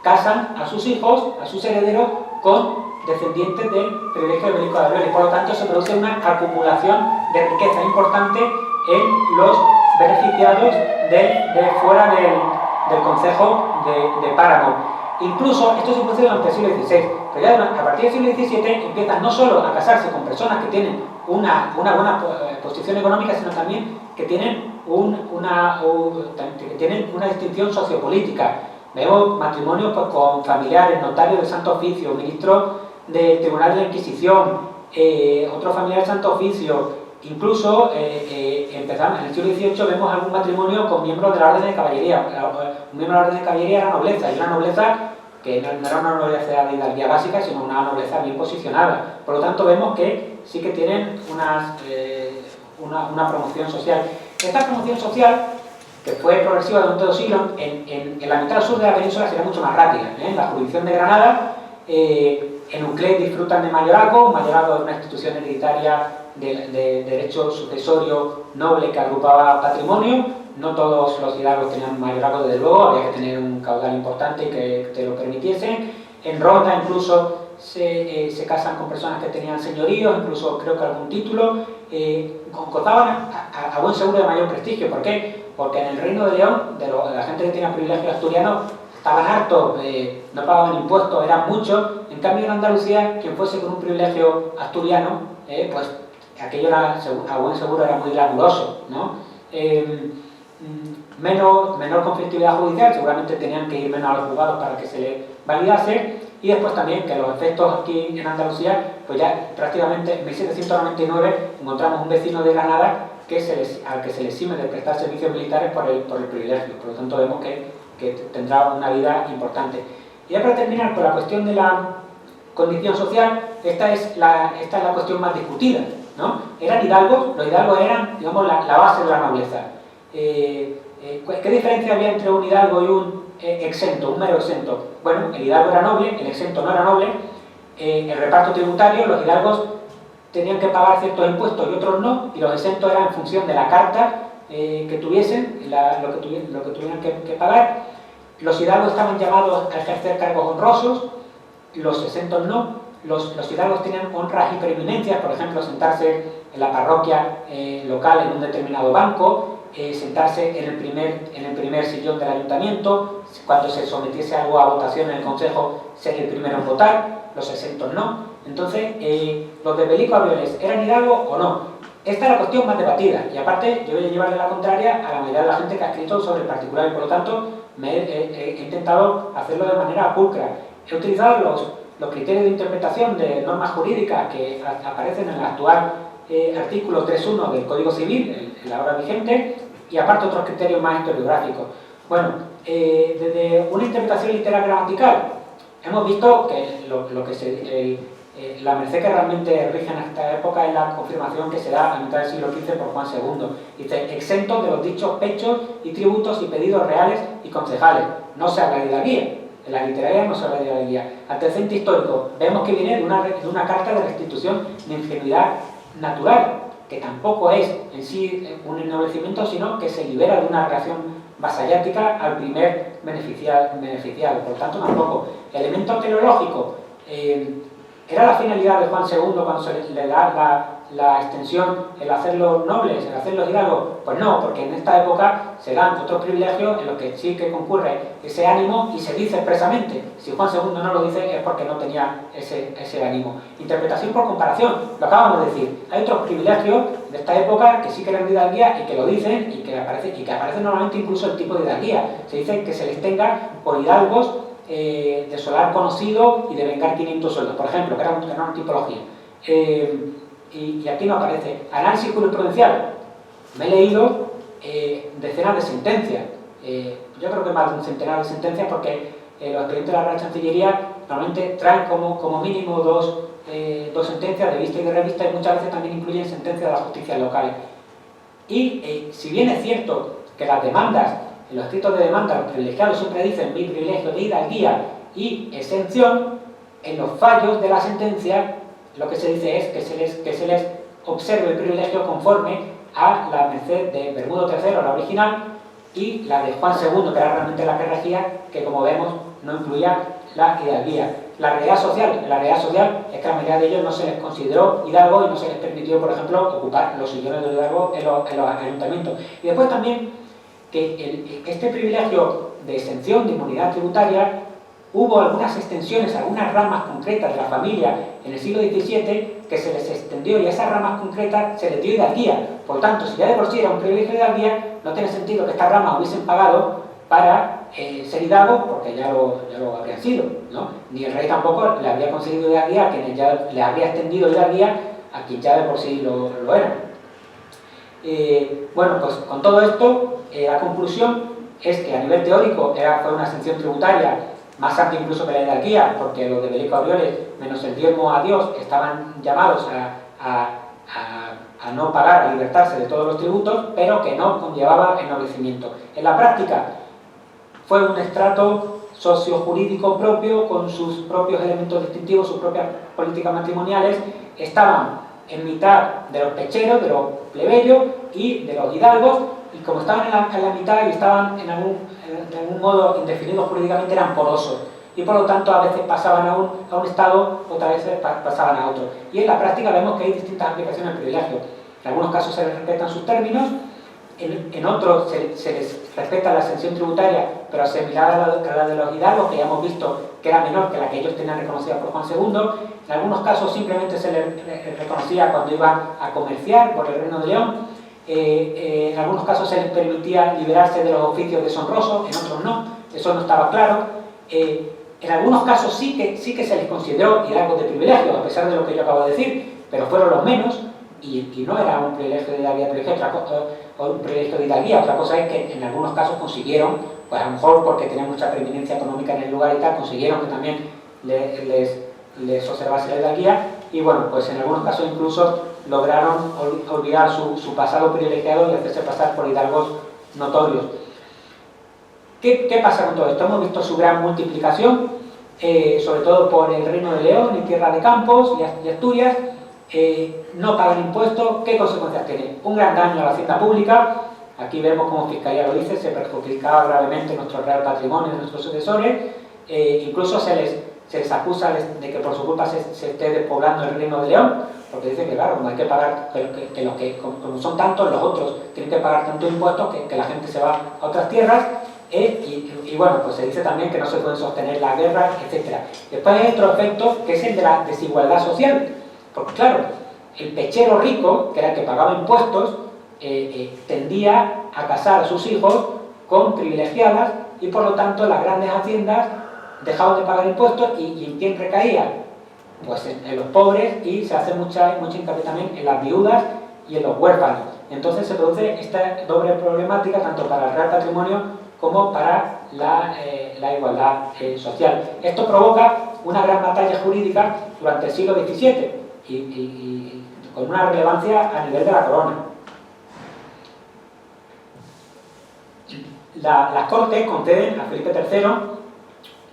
Casan a sus hijos, a sus herederos, con descendientes del privilegio ibérico de Abril, y por lo tanto se produce una acumulación de riqueza importante en los beneficiados de fuera del concejo de Páramo. Incluso esto se produce durante el siglo XVI, pero ya a partir del siglo XVII empiezan no solo a casarse con personas que tienen una buena posición económica, sino también que tienen una distinción sociopolítica. Vemos matrimonios pues, con familiares, notarios del Santo Oficio, ministros del Tribunal de la Inquisición, otro familiar del Santo Oficio. Incluso empezamos en el siglo XVIII, vemos algún matrimonio con miembros de la Orden de Caballería. Un miembro de la Orden de Caballería era nobleza, y una nobleza que no era una nobleza de hidalguía básica, sino una nobleza bien posicionada. Por lo tanto, vemos que sí que tienen una promoción social. Esta promoción social, que fue progresiva durante 2 siglos, en la mitad sur de la península será mucho más rápida. En la jurisdicción de Granada, en Uclés disfrutan de mayorazgo. Mayorazgo es una institución hereditaria de derecho sucesorio noble que agrupaba patrimonio. No todos los hidalgos tenían mayorazgo, desde luego, había que tener un caudal importante y que te lo permitiesen. En Ronda incluso se casan con personas que tenían señoríos, incluso creo que algún título, gozaban a buen seguro de mayor prestigio. ¿Por qué? Porque en el Reino de León, de la gente que tenía privilegios asturianos, estaban hartos, no pagaban impuestos, eran muchos. En cambio en Andalucía, quien fuese con un privilegio asturiano, pues aquello era, a buen seguro era muy glamuroso, ¿no? Menor conflictividad judicial, seguramente tenían que ir menos a los juzgados para que se les validase. Y después también que los efectos aquí en Andalucía, pues ya prácticamente en 1799 encontramos un vecino de Granada al que se le exime de prestar servicios militares por el privilegio. Por lo tanto vemos que tendrá una vida importante. Y ya para terminar con la cuestión de la condición social, esta es la cuestión más discutida, ¿no? Eran hidalgos, los hidalgos eran, digamos, la base de la nobleza. ¿Qué diferencia había entre un hidalgo y un exento, un mero exento? Bueno, el hidalgo era noble, el exento no era noble. El reparto tributario, los hidalgos tenían que pagar ciertos impuestos y otros no, y los exentos eran en función de la carta que tuviesen, lo que tuvieran que pagar. Los hidalgos estaban llamados a ejercer cargos honrosos, los exentos no. Los hidalgos tenían honras y preeminencias, por ejemplo, sentarse en la parroquia local en un determinado banco, sentarse en el primer sillón del ayuntamiento, cuando se sometiese algo a votación en el consejo, ser el primero en votar. Los exentos no. Entonces, ¿los de Belico Abrioles eran hidalgos o no? Esta es la cuestión más debatida, y aparte yo voy a llevarle la contraria a la mayoría de la gente que ha escrito sobre el particular, y por lo tanto he intentado hacerlo de manera pulcra. He utilizado los criterios de interpretación de normas jurídicas que aparecen en el actual artículo 3.1 del Código Civil, el ahora vigente, y aparte otros criterios más historiográficos. Bueno, desde una interpretación literal gramatical, hemos visto que La merced que realmente rige en esta época es la confirmación que se da a mitad del siglo XV por Juan II. Dice, exento de los dichos pechos y tributos y pedidos reales y concejales. No se habla de hidalguía. En la literaria no se habla de hidalguía. Antecedente histórico. Vemos que viene de una carta de restitución de ingenuidad natural, que tampoco es en sí un ennoblecimiento, sino que se libera de una relación vasallática al primer beneficiado. Por tanto, tampoco. Elemento teleológico. ¿Era la finalidad de Juan II cuando se le da la extensión, el hacerlos nobles, el hacerlos hidalgos? Pues no, porque en esta época se dan otros privilegios en los que sí que concurre ese ánimo y se dice expresamente. Si Juan II no lo dice es porque no tenía ese ánimo. Interpretación por comparación, lo acabamos de decir. Hay otros privilegios de esta época que sí que eran de hidalguía y que lo dicen y que aparece normalmente incluso el tipo de hidalguía. Se dice que se les tenga por hidalgos de solar conocido y de vengar 500 sueldos, por ejemplo, que era una tipología. Y aquí no aparece. Análisis jurisprudencial. Me he leído decenas de sentencias. Yo creo que más de un centenar de sentencias, porque los expedientes de la Real Chancillería normalmente traen como mínimo dos sentencias de vista y de revista, y muchas veces también incluyen sentencias de las justicias locales. Y si bien es cierto que las demandas, en los escritos de demanda, los privilegiados siempre dicen mi privilegio de hidalguía y exención, en los fallos de la sentencia lo que se dice es que se les observe el privilegio conforme a la merced de Bermudo III, la original, y la de Juan II, que era realmente la que regía, que como vemos no incluía la hidalguía. La realidad social es que a la mayoría de ellos no se les consideró hidalgo y no se les permitió, por ejemplo, ocupar los sillones de hidalgo en los ayuntamientos. Y después también que este privilegio de exención de inmunidad tributaria, hubo algunas extensiones, algunas ramas concretas de la familia en el siglo XVII que se les extendió, y a esas ramas concretas se les dio hidalguía. Por tanto, si ya de por sí era un privilegio de hidalguía, no tiene sentido que estas ramas hubiesen pagado para ser hidalgos, porque ya lo habrían sido, ¿no? Ni el rey tampoco le había conseguido hidalguía a quienes ya le había extendido hidalguía a quien ya de por sí lo eran. Bueno, pues con todo esto, la conclusión es que a nivel teórico fue una exención tributaria más amplia incluso que la hidalguía, porque los de Belico Aureoles, menos el diezmo a Dios, estaban llamados a no pagar, a libertarse de todos los tributos, pero que no conllevaba ennoblecimiento. En la práctica fue un estrato sociojurídico propio, con sus propios elementos distintivos, sus propias políticas matrimoniales. Estaban en mitad de los pecheros, de los plebeyos y de los hidalgos, y como estaban en la mitad y estaban en algún modo indefinidos jurídicamente, eran porosos, y por lo tanto a veces pasaban a un estado, otras veces pasaban a otro. Y en la práctica vemos que hay distintas aplicaciones del privilegio. En algunos casos se les respetan sus términos, en otros se les respeta la exención tributaria, pero similar a la de los hidalgos, que ya hemos visto que era menor que la que ellos tenían reconocida por Juan II. En algunos casos simplemente se les reconocía cuando iban a comerciar por el Reino de León. En algunos casos se les permitía liberarse de los oficios deshonrosos, en otros no, eso no estaba claro. En algunos casos sí que se les consideró hidalgos de privilegio, a pesar de lo que yo acabo de decir, pero fueron los menos, y no era un privilegio de hidalguía, un privilegio de hidalguía. Otra cosa es que en algunos casos consiguieron, pues a lo mejor porque tenían mucha preeminencia económica en el lugar y tal, consiguieron que también les observase la hidalguía, y bueno, pues en algunos casos incluso lograron olvidar su pasado privilegiado y hacerse pasar por hidalgos notorios. ¿Qué pasa con todo esto? Hemos visto su gran multiplicación, sobre todo por el Reino de León y Tierra de Campos y Asturias. No pagan impuestos. ¿Qué consecuencias tiene? Un gran daño a la hacienda pública. Aquí vemos como Fiscalía lo dice, se perjudicaba gravemente nuestro real patrimonio de nuestros sucesores. Incluso se les acusa de que por su culpa se esté despoblando el Reino de León, porque dice que claro, como hay que pagar, que los que como son tantos, los otros tienen que pagar tantos impuestos que la gente se va a otras tierras. Y bueno, pues se dice también que no se pueden sostener las guerras, etc. Después hay otro efecto, que es el de la desigualdad social, porque claro, el pechero rico, que era el que pagaba impuestos, tendía a casar a sus hijos con privilegiadas, y por lo tanto las grandes haciendas dejaban de pagar impuestos. ¿Y en quién recaía? Pues en los pobres, y se hace mucha hincapié también en las viudas y en los huérfanos. Entonces se produce esta doble problemática tanto para el real patrimonio como para la igualdad social. Esto provoca una gran batalla jurídica durante el siglo XVII y con una relevancia a nivel de la corona. Las Cortes conceden a Felipe III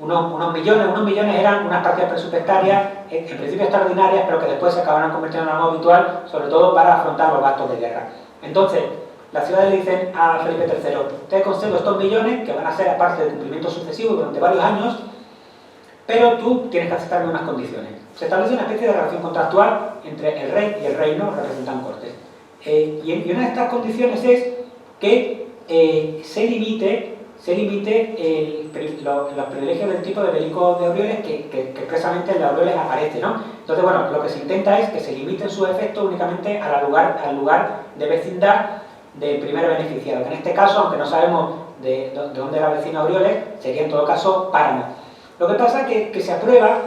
unos millones eran unas partidas presupuestarias en principio extraordinarias, pero que después se acabarán convirtiendo en algo habitual, sobre todo para afrontar los gastos de guerra. Entonces, las ciudades le dicen a Felipe III, te concedo estos millones, que van a ser aparte de cumplimientos sucesivos durante varios años, pero tú tienes que aceptarme unas condiciones. Se establece una especie de relación contractual entre el rey y el reino, representan Cortes. Y una de estas condiciones es que se limite los privilegios del tipo de Belico de Orioles que expresamente en la Orioles aparece, ¿no? Entonces, bueno, lo que se intenta es que se limiten sus efectos únicamente al lugar de vecindad del primer beneficiado, que en este caso, aunque no sabemos de dónde era vecina Orioles, sería en todo caso Páramo. Lo que pasa es que se aprueba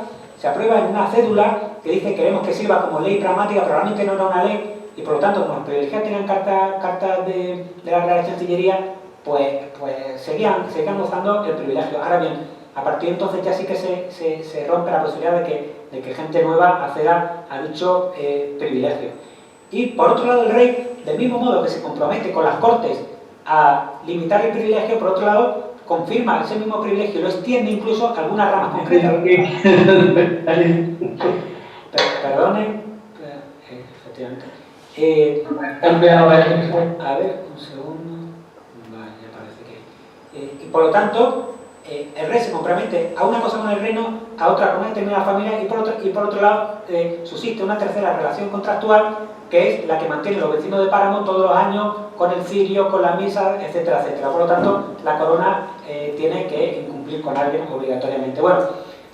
en una cédula que dice queremos que sirva como ley pragmática, pero realmente no era una ley, y por lo tanto, como los privilegiados tenían cartas de la Real Chancillería, pues seguían gozando el privilegio. Ahora bien, a partir de entonces ya sí que se rompe la posibilidad de que gente nueva acceda a dicho privilegio. Y por otro lado, el rey, del mismo modo que se compromete con las Cortes a limitar el privilegio, por otro lado, confirma ese mismo privilegio y lo extiende incluso a algunas ramas concretas. Perdonen, efectivamente. A ver, un segundo. Y por lo tanto, el rey se compromete a una cosa con el reino, a otra con una determinada familia, y por otro lado subsiste una tercera relación contractual, que es la que mantiene los vecinos de Páramo todos los años con el cirio, con la misa, etcétera, etcétera. Por lo tanto, la corona tiene que incumplir con alguien obligatoriamente. Bueno,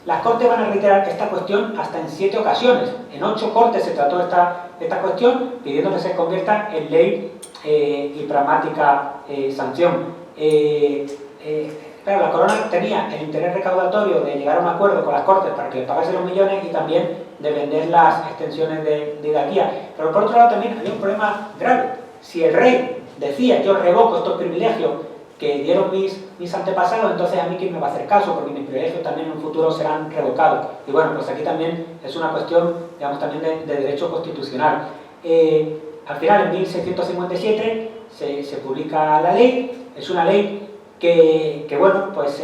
las Cortes van a reiterar esta cuestión hasta en 7 ocasiones. En 8 Cortes se trató esta cuestión, pidiendo que se convierta en ley y pragmática sanción. Claro, la corona tenía el interés recaudatorio de llegar a un acuerdo con las Cortes para que le pagase los millones y también de vender las extensiones de hidalguía. Pero por otro lado también había un problema grave. Si el rey decía yo revoco estos privilegios que dieron mis antepasados, entonces a mí quién me va a hacer caso, porque mis privilegios también en un futuro serán revocados. Y bueno, pues aquí también es una cuestión, digamos, también de derecho constitucional. Al final, en 1657, se publica la ley. Es una ley que bueno, pues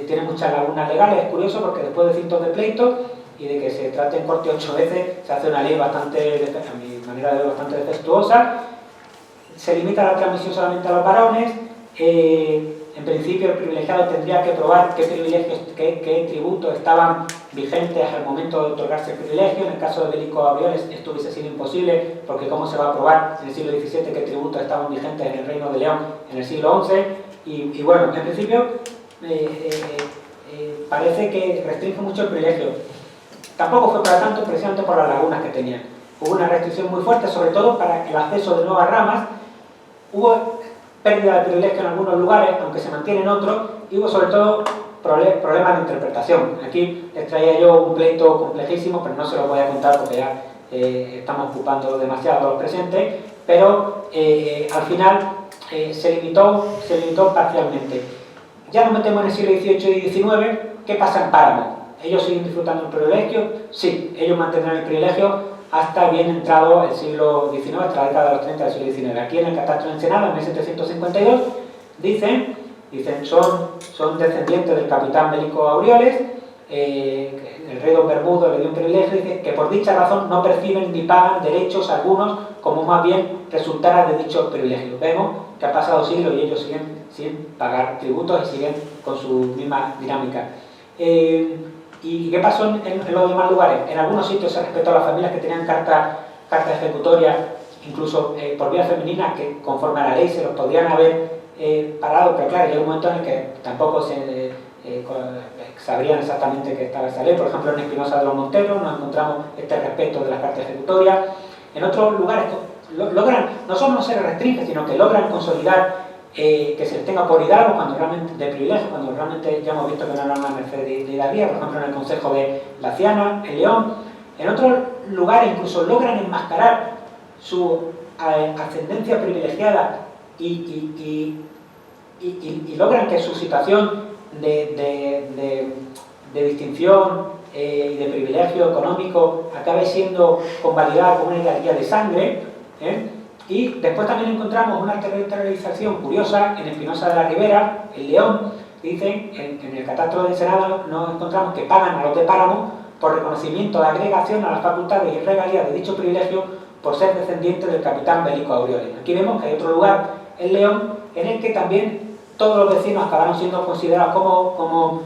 tiene muchas lagunas legales. Es curioso porque después de cientos de pleitos y de que se trate en corte 8 veces, se hace una ley bastante, a mi manera de ver, bastante defectuosa. Se limita la transmisión solamente a los varones. En principio el privilegiado tendría que probar qué privilegios, qué tributos estaban vigentes al momento de otorgarse el privilegio. En el caso de Belico Abrioles esto hubiese sido imposible, porque cómo se va a probar en el siglo XVII qué tributos estaban vigentes en el Reino de León en el siglo XI. Y bueno, en principio parece que restringe mucho el privilegio. Tampoco fue para tanto, precisamente por las lagunas que tenían. Hubo una restricción muy fuerte, sobre todo para el acceso de nuevas ramas. Hubo pérdida de privilegio en algunos lugares, aunque se mantiene en otros, y hubo sobre todo problemas de interpretación. Aquí les traía yo un pleito complejísimo, pero no se lo voy a contar porque ya estamos ocupando demasiado a los presentes, pero al final se limitó parcialmente. Ya nos metemos en el siglo XVIII y XIX. ¿Qué pasa en Páramo? ¿Ellos siguen disfrutando del privilegio? Sí, ellos mantendrán el privilegio hasta bien entrado el siglo XIX, hasta la década de los 30 del siglo XIX. Aquí en el Catastro de Ensenada, en 1752, dicen son descendientes del capitán Belico Abrioles, el rey don Bermudo le dio un privilegio, dice que por dicha razón no perciben ni pagan derechos algunos, como más bien resultara de dichos privilegios. Vemos que ha pasado siglos y ellos siguen sin pagar tributos y siguen con su misma dinámica. ¿Y qué pasó en los demás lugares? En algunos sitios se respetó a las familias que tenían carta ejecutoria, incluso por vía femenina, que conforme a la ley se los podrían haber parado, pero claro, llega un momento en el que tampoco sabrían exactamente que estaba esa ley. Por ejemplo, en Espinosa de los Monteros nos encontramos este respeto de las cartas ejecutorias. En otros lugares logran, no solo no se les restringe, sino que logran consolidar que se les tenga por hidalgo cuando realmente, de privilegio, cuando realmente ya hemos visto que no eran una merced de hidalguía, por ejemplo en el Consejo de Laciana, en León. En otros lugares incluso logran enmascarar su ascendencia privilegiada y logran que su situación de distinción y de privilegio económico acabe siendo convalidada como una hidalguía de sangre, y después también encontramos una territorialización curiosa en Espinosa de la Ribera, en León. Dicen, en el catastro de Ensenada nos encontramos que pagan a los de Páramo por reconocimiento de agregación a las facultades y regalías de dicho privilegio por ser descendiente del capitán Belico Aureoles. Aquí vemos que hay otro lugar en León en el que también todos los vecinos acabaron siendo considerados como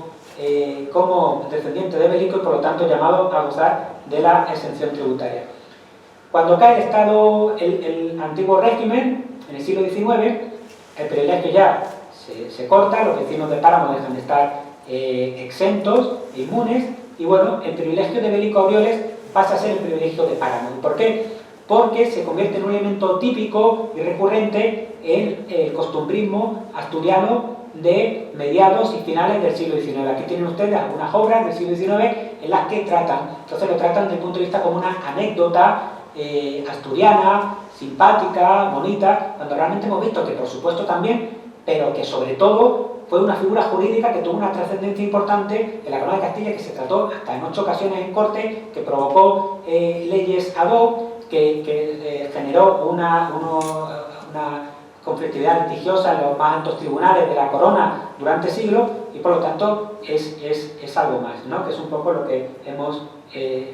descendientes de Belico y por lo tanto llamados a gozar de la exención tributaria. Cuando cae el Estado, el antiguo régimen, en el siglo XIX, el privilegio ya se corta, los vecinos de Páramo dejan de estar exentos e inmunes, y bueno, el privilegio de Belico Aureoles pasa a ser el privilegio de Páramo. ¿Y por qué? Porque se convierte en un elemento típico y recurrente en el costumbrismo asturiano de mediados y finales del siglo XIX. Aquí tienen ustedes algunas obras del siglo XIX en las que entonces lo tratan desde el punto de vista como una anécdota asturiana, simpática, bonita, cuando realmente hemos visto que por supuesto también, pero que sobre todo fue una figura jurídica que tuvo una trascendencia importante en la Corona de Castilla, que se trató hasta en 8 ocasiones en corte, que provocó leyes ad hoc, que generó una conflictividad litigiosa en los más altos tribunales de la corona durante siglos, y por lo tanto es algo más, ¿no? Que es un poco lo que hemos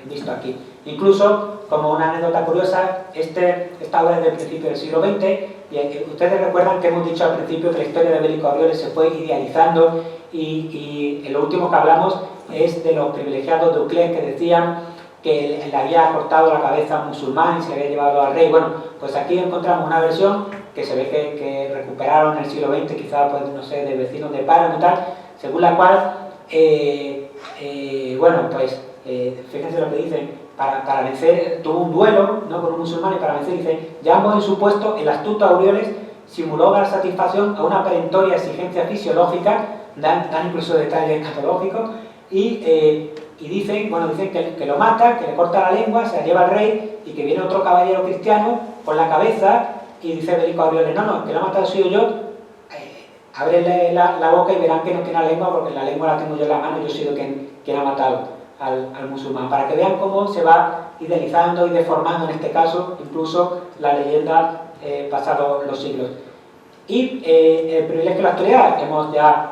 visto aquí. Incluso, como una anécdota curiosa, esta obra es del principio del siglo XX, y ustedes recuerdan que hemos dicho al principio que la historia de Belico Aureoles se fue idealizando, y en lo último que hablamos es de los privilegiados de Uclés que decían que le había cortado la cabeza a un musulmán y se había llevado al rey. Bueno, pues aquí encontramos una versión que se ve que recuperaron en el siglo XX, quizá, pues, no sé, de vecinos de Páramo y tal, según la cual, bueno, pues, fíjense lo que dicen, para vencer, tuvo un duelo, ¿no?, con un musulmán, y para vencer, dice, ya ambos en su puesto, el astuto Aureoles simuló dar satisfacción a una perentoria exigencia fisiológica, dan incluso detalles escatológicos, y dicen que lo mata, que le corta la lengua, se la lleva al rey, y que viene otro caballero cristiano con la cabeza, y dice Belico Aureoles, no, que lo ha matado soy yo, ábrele la boca y verán que no tiene la lengua, porque la lengua la tengo yo en la mano, yo he sido quien ha matado al musulmán, para que vean cómo se va idealizando y deformando, en este caso, incluso la leyenda pasados los siglos. Y el privilegio de la actualidad, hemos ya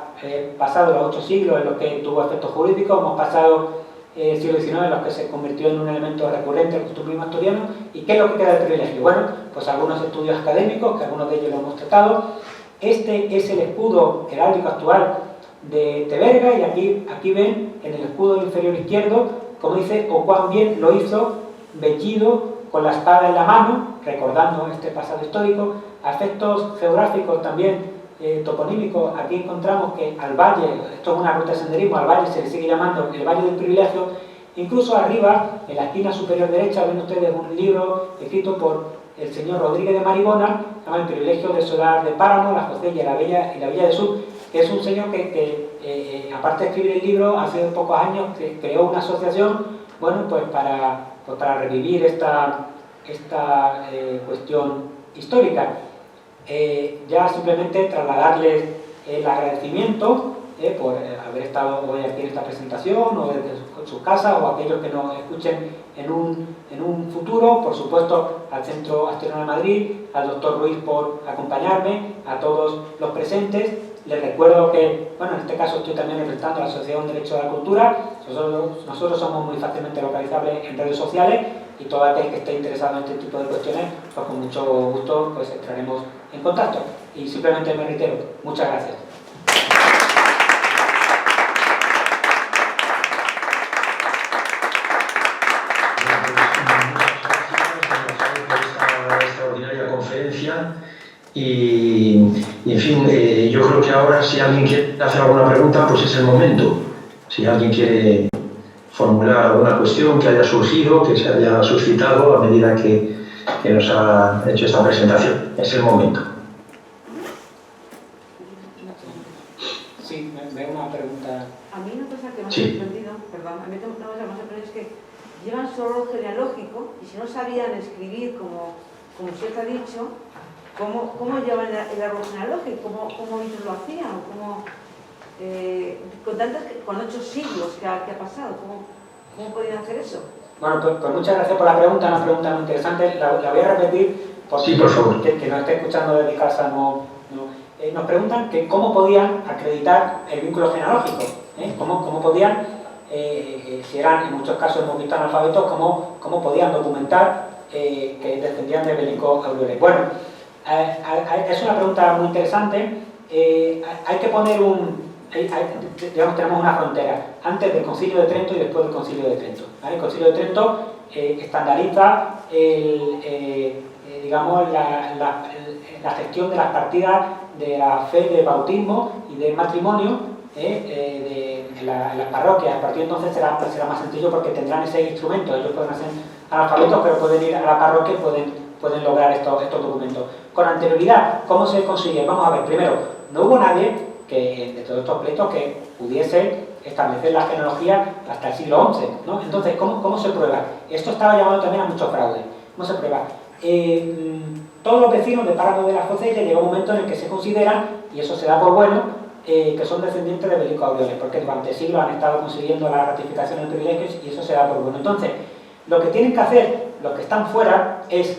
pasado los 8 siglos en los que tuvo efectos jurídicos, hemos pasado el siglo XIX en los que se convirtió en un elemento recurrente del costumbrismo asturiano. ¿Y qué es lo que queda del privilegio? Bueno, pues algunos estudios académicos, que algunos de ellos lo hemos tratado. Este es el escudo heráldico actual de Teberga, y aquí ven en el escudo inferior izquierdo, como dice, o cuán bien lo hizo, vestido con la espada en la mano, recordando este pasado histórico. A efectos geográficos también toponímicos, aquí encontramos que al valle, esto es una ruta de senderismo, al valle se le sigue llamando el Valle del Privilegio. Incluso arriba, en la esquina superior derecha, ven ustedes un libro escrito por el señor Rodríguez de Maribona, se llama El privilegio del solar de Páramo, la Josella y la Villa de Sur, que es un señor que aparte de escribir el libro, hace pocos años creó una asociación, bueno, pues para revivir esta cuestión histórica. Ya simplemente trasladarles el agradecimiento por haber estado hoy aquí en esta presentación, o desde sus casas, o aquellos que nos escuchen en un futuro. Por supuesto, al Centro Asturiano de Madrid, al doctor Ruiz por acompañarme, a todos los presentes. Les recuerdo que, bueno, en este caso estoy también representando a la Asociación Derecho de la Cultura. Nosotros somos muy fácilmente localizables en redes sociales, y todo aquel que esté interesado en este tipo de cuestiones, pues con mucho gusto pues entraremos en contacto. Y simplemente me reitero, muchas gracias. Extraordinaria conferencia, y en fin, yo creo que ahora, si alguien quiere hacer alguna pregunta, pues es el momento. Si alguien quiere formular alguna cuestión que haya surgido, que se haya suscitado a medida que nos ha hecho esta presentación, es el momento. Sí, me una pregunta. A mí una cosa que me ha Sí. sorprendido, perdón, a mí una cosa que me ha sorprendido es que llevan su árbol genealógico, y si no sabían escribir como usted ha dicho, ¿cómo llevan el árbol genealógico? ¿Cómo ellos lo hacían? Con 8 siglos que ha pasado, ¿Cómo podían hacer eso? Bueno, pues muchas gracias por la pregunta, una pregunta muy interesante. La voy a repetir porque Sí, por favor. que nos esté escuchando desde casa nos preguntan que cómo podían acreditar el vínculo genealógico, cómo podían, si eran en muchos casos hemos visto analfabetos, cómo podían documentar que descendían de Belico Aureoles. Bueno, es una pregunta muy interesante. Hay que poner digamos, tenemos una frontera antes del Concilio de Trento y después del Concilio de Trento, ¿vale? El Concilio de Trento estandariza digamos, la gestión de las partidas de la fe de bautismo y de matrimonio en las parroquias. A partir de entonces será más sencillo porque tendrán ese instrumento. Ellos pueden ser analfabetos, pero pueden ir a la parroquia y pueden lograr estos documentos. Con anterioridad, ¿cómo se consigue? Vamos a ver, primero, no hubo nadie de todos estos pleitos que pudiese establecer la genealogía hasta el siglo XI, ¿no? Entonces, ¿cómo se prueba? Esto estaba llamado también a mucho fraude. ¿Cómo se prueba? Todos los vecinos de Páramo de la Focella llega un momento en el que se consideran, y eso se da por bueno, que son descendientes de Belico Aureoles, porque durante siglos han estado consiguiendo la ratificación de privilegios y eso se da por bueno. Entonces, lo que tienen que hacer los que están fuera es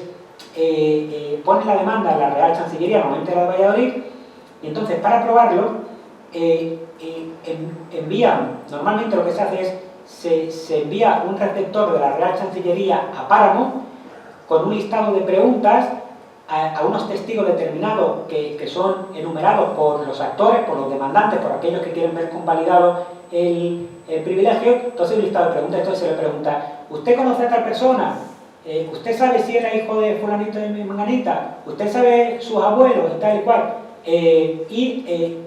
ponen la demanda en la Real Chancillería, normalmente la de Valladolid, y entonces para probarlo envían, normalmente lo que se hace es se envía un receptor de la Real Chancillería a Páramo con un listado de preguntas a unos testigos determinados que son enumerados por los actores, por los demandantes, por aquellos que quieren ver convalidado el privilegio. Entonces un listado de preguntas, entonces se le pregunta: ¿usted conoce a tal persona? ¿Usted sabe si era hijo de fulanito y menganita? ¿Usted sabe sus abuelos y tal y cual?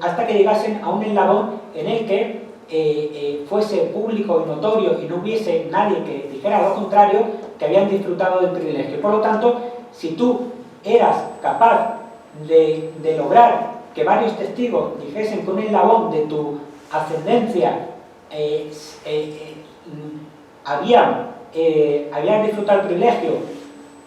Hasta que llegasen a un eslabón en el que fuese público y notorio y no hubiese nadie que dijera lo contrario, que habían disfrutado del privilegio. Por lo tanto, si tú eras capaz de lograr que varios testigos dijesen que un eslabón de tu ascendencia habían disfrutado el privilegio,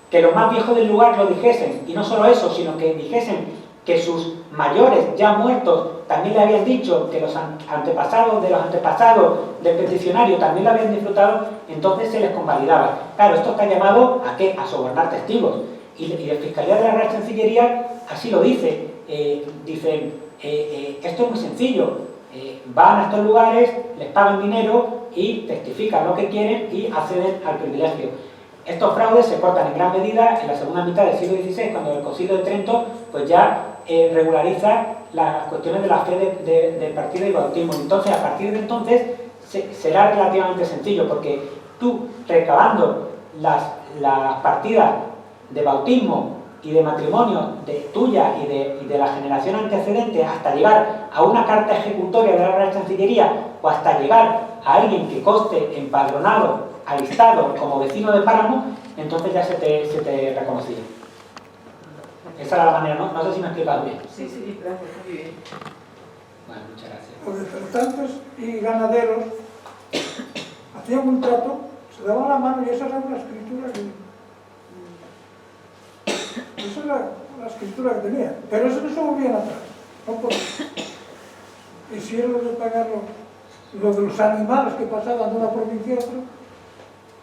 que los más viejos del lugar lo dijesen, y no solo eso, sino que dijesen que sus mayores ya muertos también le habían dicho que los antepasados de los antepasados del peticionario también lo habían disfrutado, entonces se les convalidaba. Claro, esto está llamado ¿a qué? A sobornar testigos. Y la Fiscalía de la Real Chancillería así lo dice. Dicen, esto es muy sencillo. Van a estos lugares, les pagan dinero y testifican lo que quieren y acceden al privilegio. Estos fraudes se cortan en gran medida en la segunda mitad del siglo XVI, cuando el Concilio de Trento pues ya regulariza las cuestiones de la fe de partida y bautismo. Entonces, a partir de entonces, será relativamente sencillo, porque tú, recabando las partidas de bautismo y de matrimonio tuya y de la generación antecedente, hasta llegar a una carta ejecutoria de la Real Chancillería o hasta llegar a alguien que conste empadronado, alistado como vecino de Páramo, entonces ya se te reconocía. Esa era la manera, ¿no? No sé si me he explicado bien. Sí, gracias, muy bien. Bueno, muchas gracias. Los desertantes y ganaderos hacían un trato, se daban la mano y esa era una escritura esa era la escritura que tenían. Pero eso no se volvían atrás. No hicieron de pagar lo de los animales que pasaban de una provincia a otra.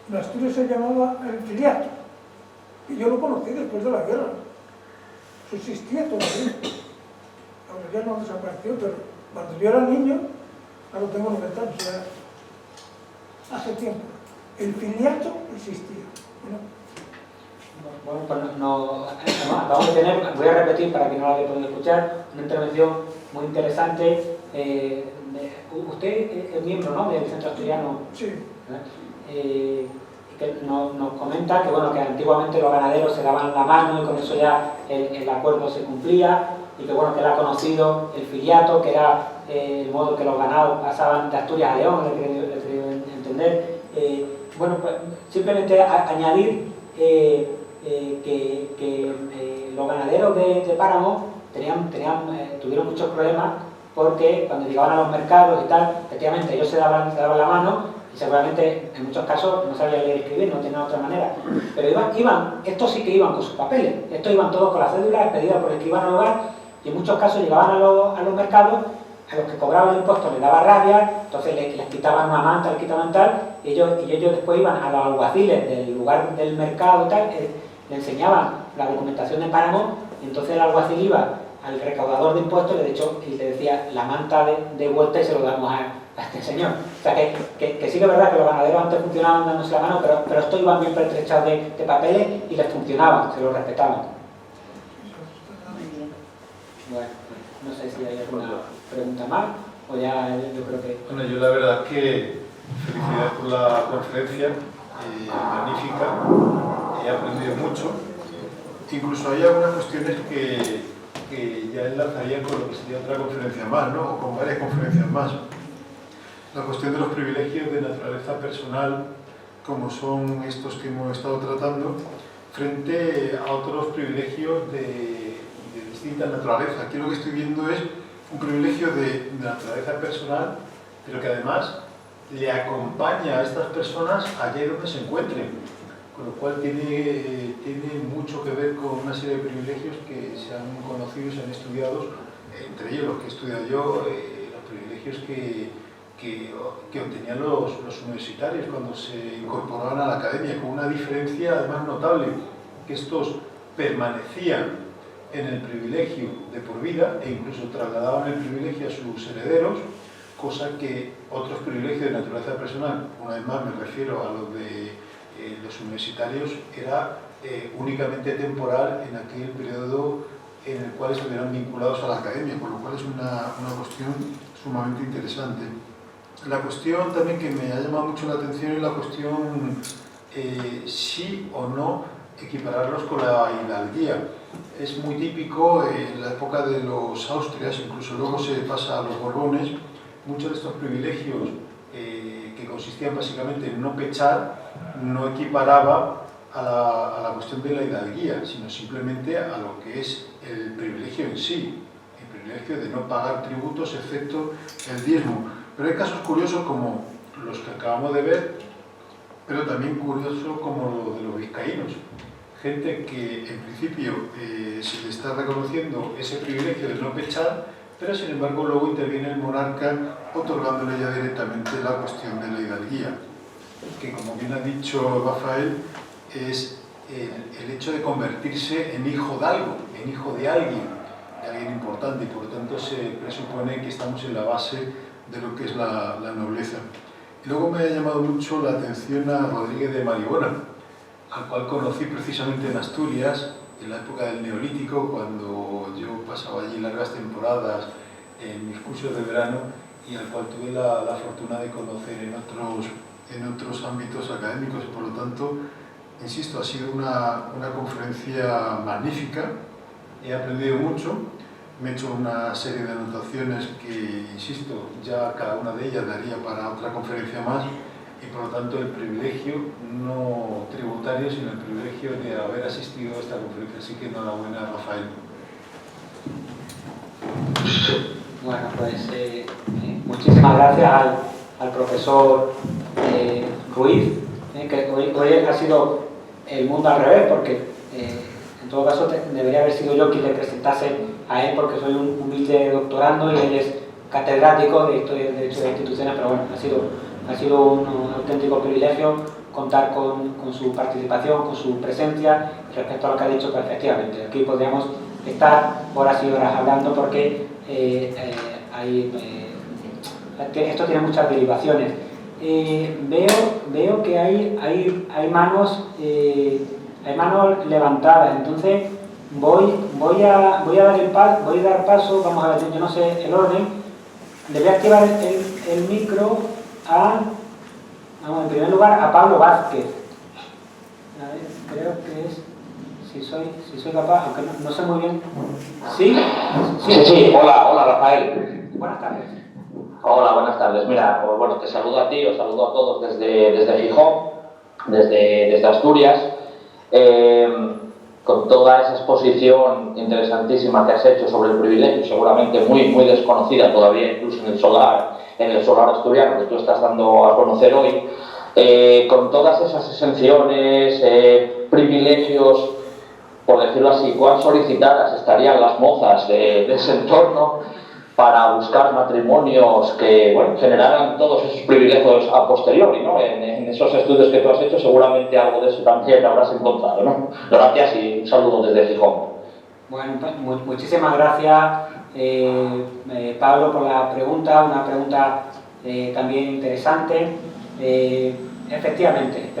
En Asturias se llamaba el filiato. Y yo lo conocí después de la guerra. Eso existía todavía. Ahora ya no desapareció, pero cuando yo era niño, ahora tengo 90 años, ya hace tiempo. El filiato existía. Bueno, pues vamos a tener, voy a repetir para que no lo haya podido escuchar, una intervención muy interesante. Usted es miembro, ¿no?, del Centro Asturiano. Sí. Que nos comenta que, bueno, que antiguamente los ganaderos se daban la mano y con eso ya el acuerdo se cumplía, y que, bueno, que él ha conocido el filiato, que era el modo que los ganados pasaban de Asturias a León, le he querido entender. Bueno, pues simplemente añadir que los ganaderos de Páramo tuvieron muchos problemas, porque cuando llegaban a los mercados y tal, efectivamente ellos se daban la mano y seguramente en muchos casos no sabían leer y escribir, no tenían otra manera, pero estos sí que iban con sus papeles, estos iban todos con las cédulas expedidas por el escribano del hogar, y en muchos casos llegaban a los mercados a los que cobraban el impuesto les daba rabia, entonces les quitaban una manta, les quitaban tal, y ellos después iban a los alguaciles del lugar del mercado y tal, le enseñaban la documentación de páramo, y entonces el alguacil iba al recaudador de impuestos y le decía la manta de vuelta y se lo damos a este señor. O sea que sí que es verdad que los ganaderos antes funcionaban dándose la mano, pero estos iban bien pertrechados de papeles y les funcionaban, se lo respetaban. Bueno, no sé si hay alguna pregunta más o ya yo creo que... Bueno, yo la verdad es que felicidades por la conferencia, magnífica, he aprendido mucho. Incluso hay algunas cuestiones que ya enlazaría con lo que sería otra conferencia más, ¿no? O con varias conferencias más. La cuestión de los privilegios de naturaleza personal, como son estos que hemos estado tratando, frente a otros privilegios de distinta naturaleza. Aquí lo que estoy viendo es un privilegio de naturaleza personal, pero que además le acompaña a estas personas allá donde se encuentren, con lo cual tiene mucho que ver con una serie de privilegios que se han conocido y se han estudiado, entre ellos los que he estudiado yo, los privilegios que obtenían los universitarios cuando se incorporaban a la academia, con una diferencia además notable, que estos permanecían en el privilegio de por vida e incluso trasladaban el privilegio a sus herederos, cosa que otros privilegios de naturaleza personal, una vez más me refiero a los de los universitarios, era únicamente temporal en aquel periodo en el cual estuvieran vinculados a la academia, por lo cual es una cuestión sumamente interesante. La cuestión también que me ha llamado mucho la atención es la cuestión sí o no equipararlos con la hidalguía. Es muy típico en la época de los Austrias, incluso luego se pasa a los Borbones, muchos de estos privilegios que consistían básicamente en no pechar, no equiparaba a la cuestión de la hidalguía, sino simplemente a lo que es el privilegio en sí, el privilegio de no pagar tributos excepto el diezmo. Pero hay casos curiosos como los que acabamos de ver, pero también curiosos como los de los vizcaínos. Gente que en principio se le está reconociendo ese privilegio de no pechar, pero sin embargo luego interviene el monarca otorgándole ya directamente la cuestión de la hidalguía, que como bien ha dicho Rafael, es el hecho de convertirse en hijo de algo, en hijo de alguien importante, y por lo tanto se presupone que estamos en la base de lo que es la nobleza. Y luego me ha llamado mucho la atención a Rodríguez de Maribona, al cual conocí precisamente en Asturias, en la época del Neolítico, cuando yo pasaba allí largas temporadas en mis cursos de verano, y al cual tuve la fortuna de conocer en otros ámbitos académicos, y por lo tanto, insisto, ha sido una conferencia magnífica, he aprendido mucho, me he hecho una serie de anotaciones que, insisto, ya cada una de ellas daría para otra conferencia más, y por lo tanto el privilegio no tributario, sino el privilegio de haber asistido a esta conferencia. Así que enhorabuena, Rafael. Bueno, pues muchísimas gracias al profesor Ruiz, que hoy ha sido el mundo al revés, porque en todo caso debería haber sido yo quien le presentase a él, porque soy un humilde doctorando y él es catedrático de Historia del Derecho de Instituciones, pero bueno, ha sido un auténtico privilegio contar con su participación, con su presencia. Respecto a lo que ha dicho, pues efectivamente, aquí podríamos estar horas y horas hablando, porque esto tiene muchas derivaciones. Veo que hay manos levantadas, entonces voy a dar paso, vamos a ver, yo no sé el orden, le voy a activar el micro en primer lugar a Pablo Vázquez. A ver, creo que es, si soy capaz, aunque no sé muy bien. ¿Sí? Sí. Hola Rafael. Buenas tardes. Hola, buenas tardes. Mira, pues bueno, te saludo a ti, os saludo a todos desde Gijón, desde Asturias, con toda esa exposición interesantísima que has hecho sobre el privilegio, seguramente muy desconocida todavía, incluso en el solar asturiano que tú estás dando a conocer hoy, con todas esas exenciones, privilegios, por decirlo así, cuán solicitadas estarían las mozas de ese entorno, para buscar matrimonios que, bueno, generaran todos esos privilegios a posteriori, ¿no? En esos estudios que tú has hecho seguramente algo de eso también habrás encontrado, ¿no? Gracias y un saludo desde Gijón. Bueno, pues, muchísimas gracias, Pablo, por la pregunta, una pregunta también interesante. Efectivamente,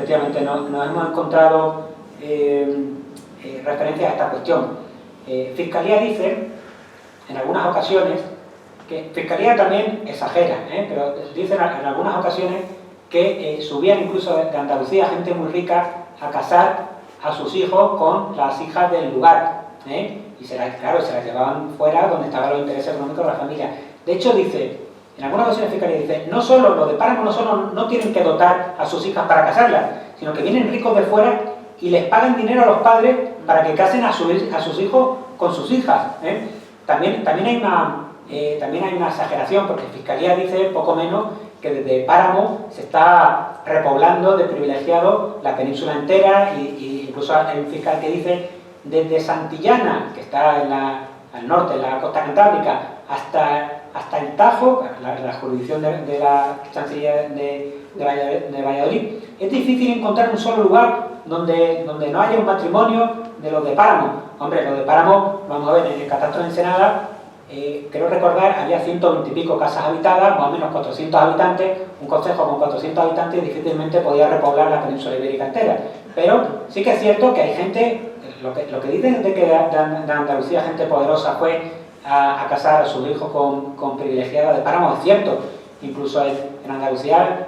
nos hemos encontrado referencias a esta cuestión. Fiscalía dice, en algunas ocasiones, que Fiscalía también exagera, pero dicen en algunas ocasiones que subían incluso de Andalucía gente muy rica a casar a sus hijos con las hijas del lugar, y se las llevaban fuera donde estaban los intereses económicos de la familia. De hecho, dice, en algunas ocasiones Fiscalía dice, no solo los de Páramo no tienen que dotar a sus hijas para casarlas, sino que vienen ricos de fuera y les pagan dinero a los padres para que casen a sus hijos con sus hijas. También hay una exageración, porque Fiscalía dice poco menos que desde Páramo se está repoblando de privilegiados la península entera, y incluso hay un fiscal que dice desde Santillana, que está al norte, en la costa cantábrica, hasta el Tajo, la jurisdicción de la Chancillería de Valladolid. Es difícil encontrar un solo lugar donde no haya un matrimonio de los de Páramo. Hombre, los de Páramo, vamos a ver, en el catastro de Ensenada, creo recordar, había 120 y pico casas habitadas, más o menos 400 habitantes. Un concejo con 400 habitantes difícilmente podía repoblar la península ibérica entera. Pero sí que es cierto que hay gente, lo que dicen de que de Andalucía gente poderosa fue a casar a sus hijos con privilegiadas de Páramo, es cierto. Incluso en Andalucía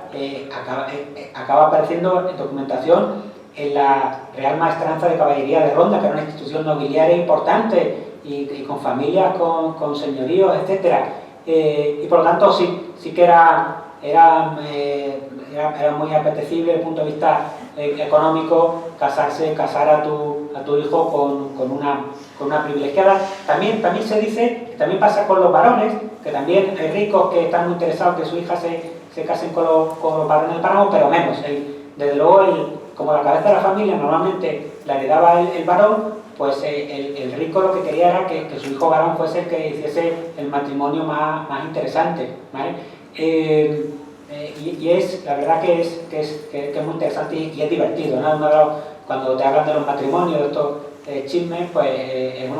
acaba apareciendo en documentación en la Real Maestranza de Caballería de Ronda, que era una institución nobiliaria importante y con familias, con señoríos, etc. Y por lo tanto sí que era muy apetecible desde el punto de vista económico casar a tu hijo con una privilegiada. También se dice, que también pasa con los varones, que también hay ricos que están muy interesados que su hija se casen con los varones del Páramo, pero menos. Desde luego, como la cabeza de la familia normalmente la heredaba el varón, pues el rico lo que quería era que su hijo varón fuese el que hiciese el matrimonio más interesante, ¿vale? La verdad que es muy interesante y es divertido, ¿no? Cuando te hablan de los matrimonios, de estos chismes, pues es un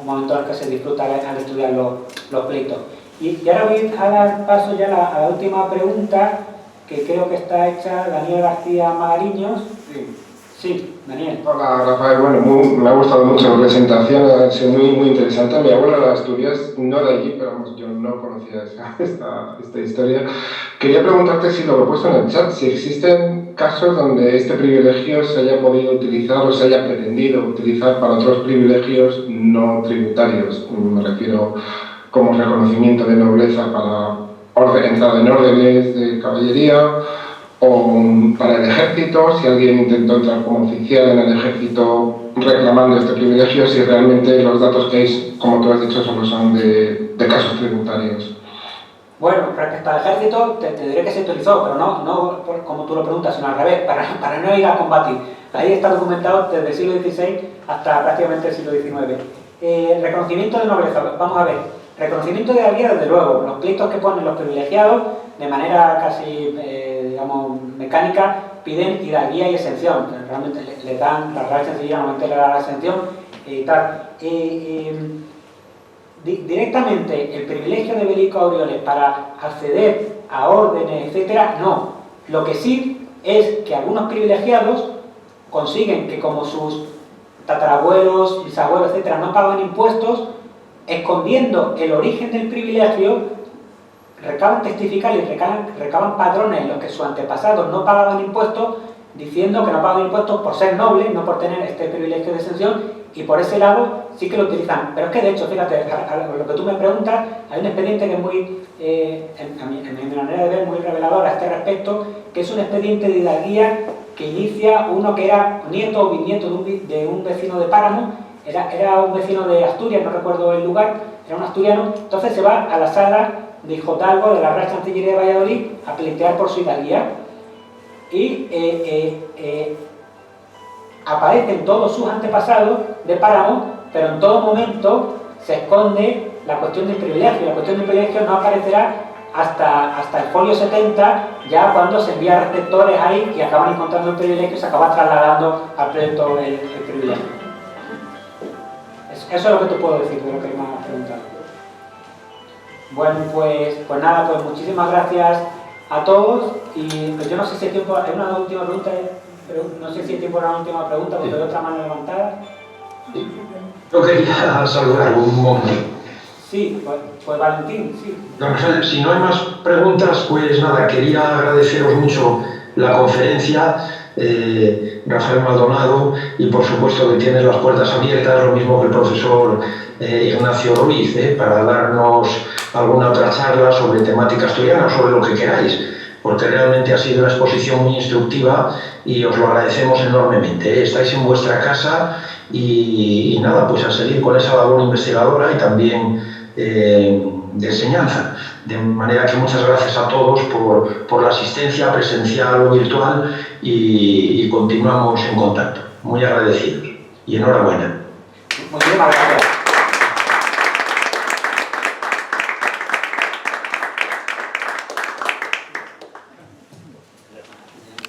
momento en el que se disfruta al estudiar los pleitos. Y ahora voy a dar paso ya a la última pregunta, que creo que está hecha Daniel García Magariños. Sí, Daniel. Hola, Rafael. Bueno, me ha gustado mucho la presentación, ha sido muy interesante. Mi abuela era de Asturias, no de allí, pero vamos, yo no conocía esta historia. Quería preguntarte si lo he puesto en el chat, si existen casos donde este privilegio se haya podido utilizar o se haya pretendido utilizar para otros privilegios no tributarios. Me refiero como reconocimiento de nobleza para entrada en órdenes de caballería, o para el ejército, si alguien intentó entrar como oficial en el ejército reclamando este privilegio, si realmente los datos que hay, como tú has dicho, solo son de casos tributarios. Bueno, respecto al ejército, te diré que se utilizó, pero no como tú lo preguntas, sino al revés, para no ir a combatir. Ahí está documentado desde el siglo XVI hasta prácticamente el siglo XIX. Reconocimiento de nobleza, vamos a ver. Reconocimiento de la guía, desde luego. Los pleitos que ponen los privilegiados, de manera casi, digamos, mecánica, piden hidalguía y exención. Realmente les dan, la Real Chancillería normalmente le da la exención y tal. Directamente, el privilegio de Belico Aureoles para acceder a órdenes, etcétera, no. Lo que sí es que algunos privilegiados consiguen que, como sus tatarabuelos, bisabuelos, etcétera, no pagan impuestos, escondiendo el origen del privilegio, recaban testificales y recaban padrones en los que sus antepasados no pagaban impuestos, diciendo que no pagaban impuestos por ser nobles, no por tener este privilegio de exención, y por ese lado sí que lo utilizan. Pero es que de hecho, fíjate, a lo que tú me preguntas, hay un expediente que es muy, en mi manera de ver, muy revelador a este respecto, que es un expediente de hidalguía que inicia uno que era nieto o bisnieto de un vecino de Páramo. Era un vecino de Asturias, no recuerdo el lugar, era un asturiano. Entonces se va a la sala de Hijodalgo de la Real Chancillería de Valladolid a pleitear por su hidalguía, y aparecen todos sus antepasados de Páramo, pero en todo momento se esconde la cuestión del privilegio. La cuestión del privilegio no aparecerá hasta el folio 70, ya cuando se envía receptores ahí y acaban encontrando el privilegio y se acaba trasladando al proyecto el privilegio. Eso es lo que te puedo decir de lo que me has preguntado. Bueno, pues nada, pues muchísimas gracias a todos y pues yo no sé si hay tiempo, hay una última pregunta, pero no sé si hay tiempo para una última pregunta porque hay otra mano levantada. Yo quería saludar un momento. Sí, pues Valentín, sí. No, si no hay más preguntas, pues nada, quería agradeceros mucho la conferencia, Rafael Maldonado, y por supuesto que tienes las puertas abiertas, lo mismo que el profesor Ignacio Ruiz, para darnos alguna otra charla sobre temática asturiana o sobre lo que queráis, porque realmente ha sido una exposición muy instructiva y os lo agradecemos enormemente. Estáis en vuestra casa y nada, pues a seguir con esa labor investigadora y también de enseñanza. De manera que muchas gracias a todos por la asistencia presencial o virtual y continuamos en contacto. Muy agradecidos y enhorabuena. Muchísimas gracias.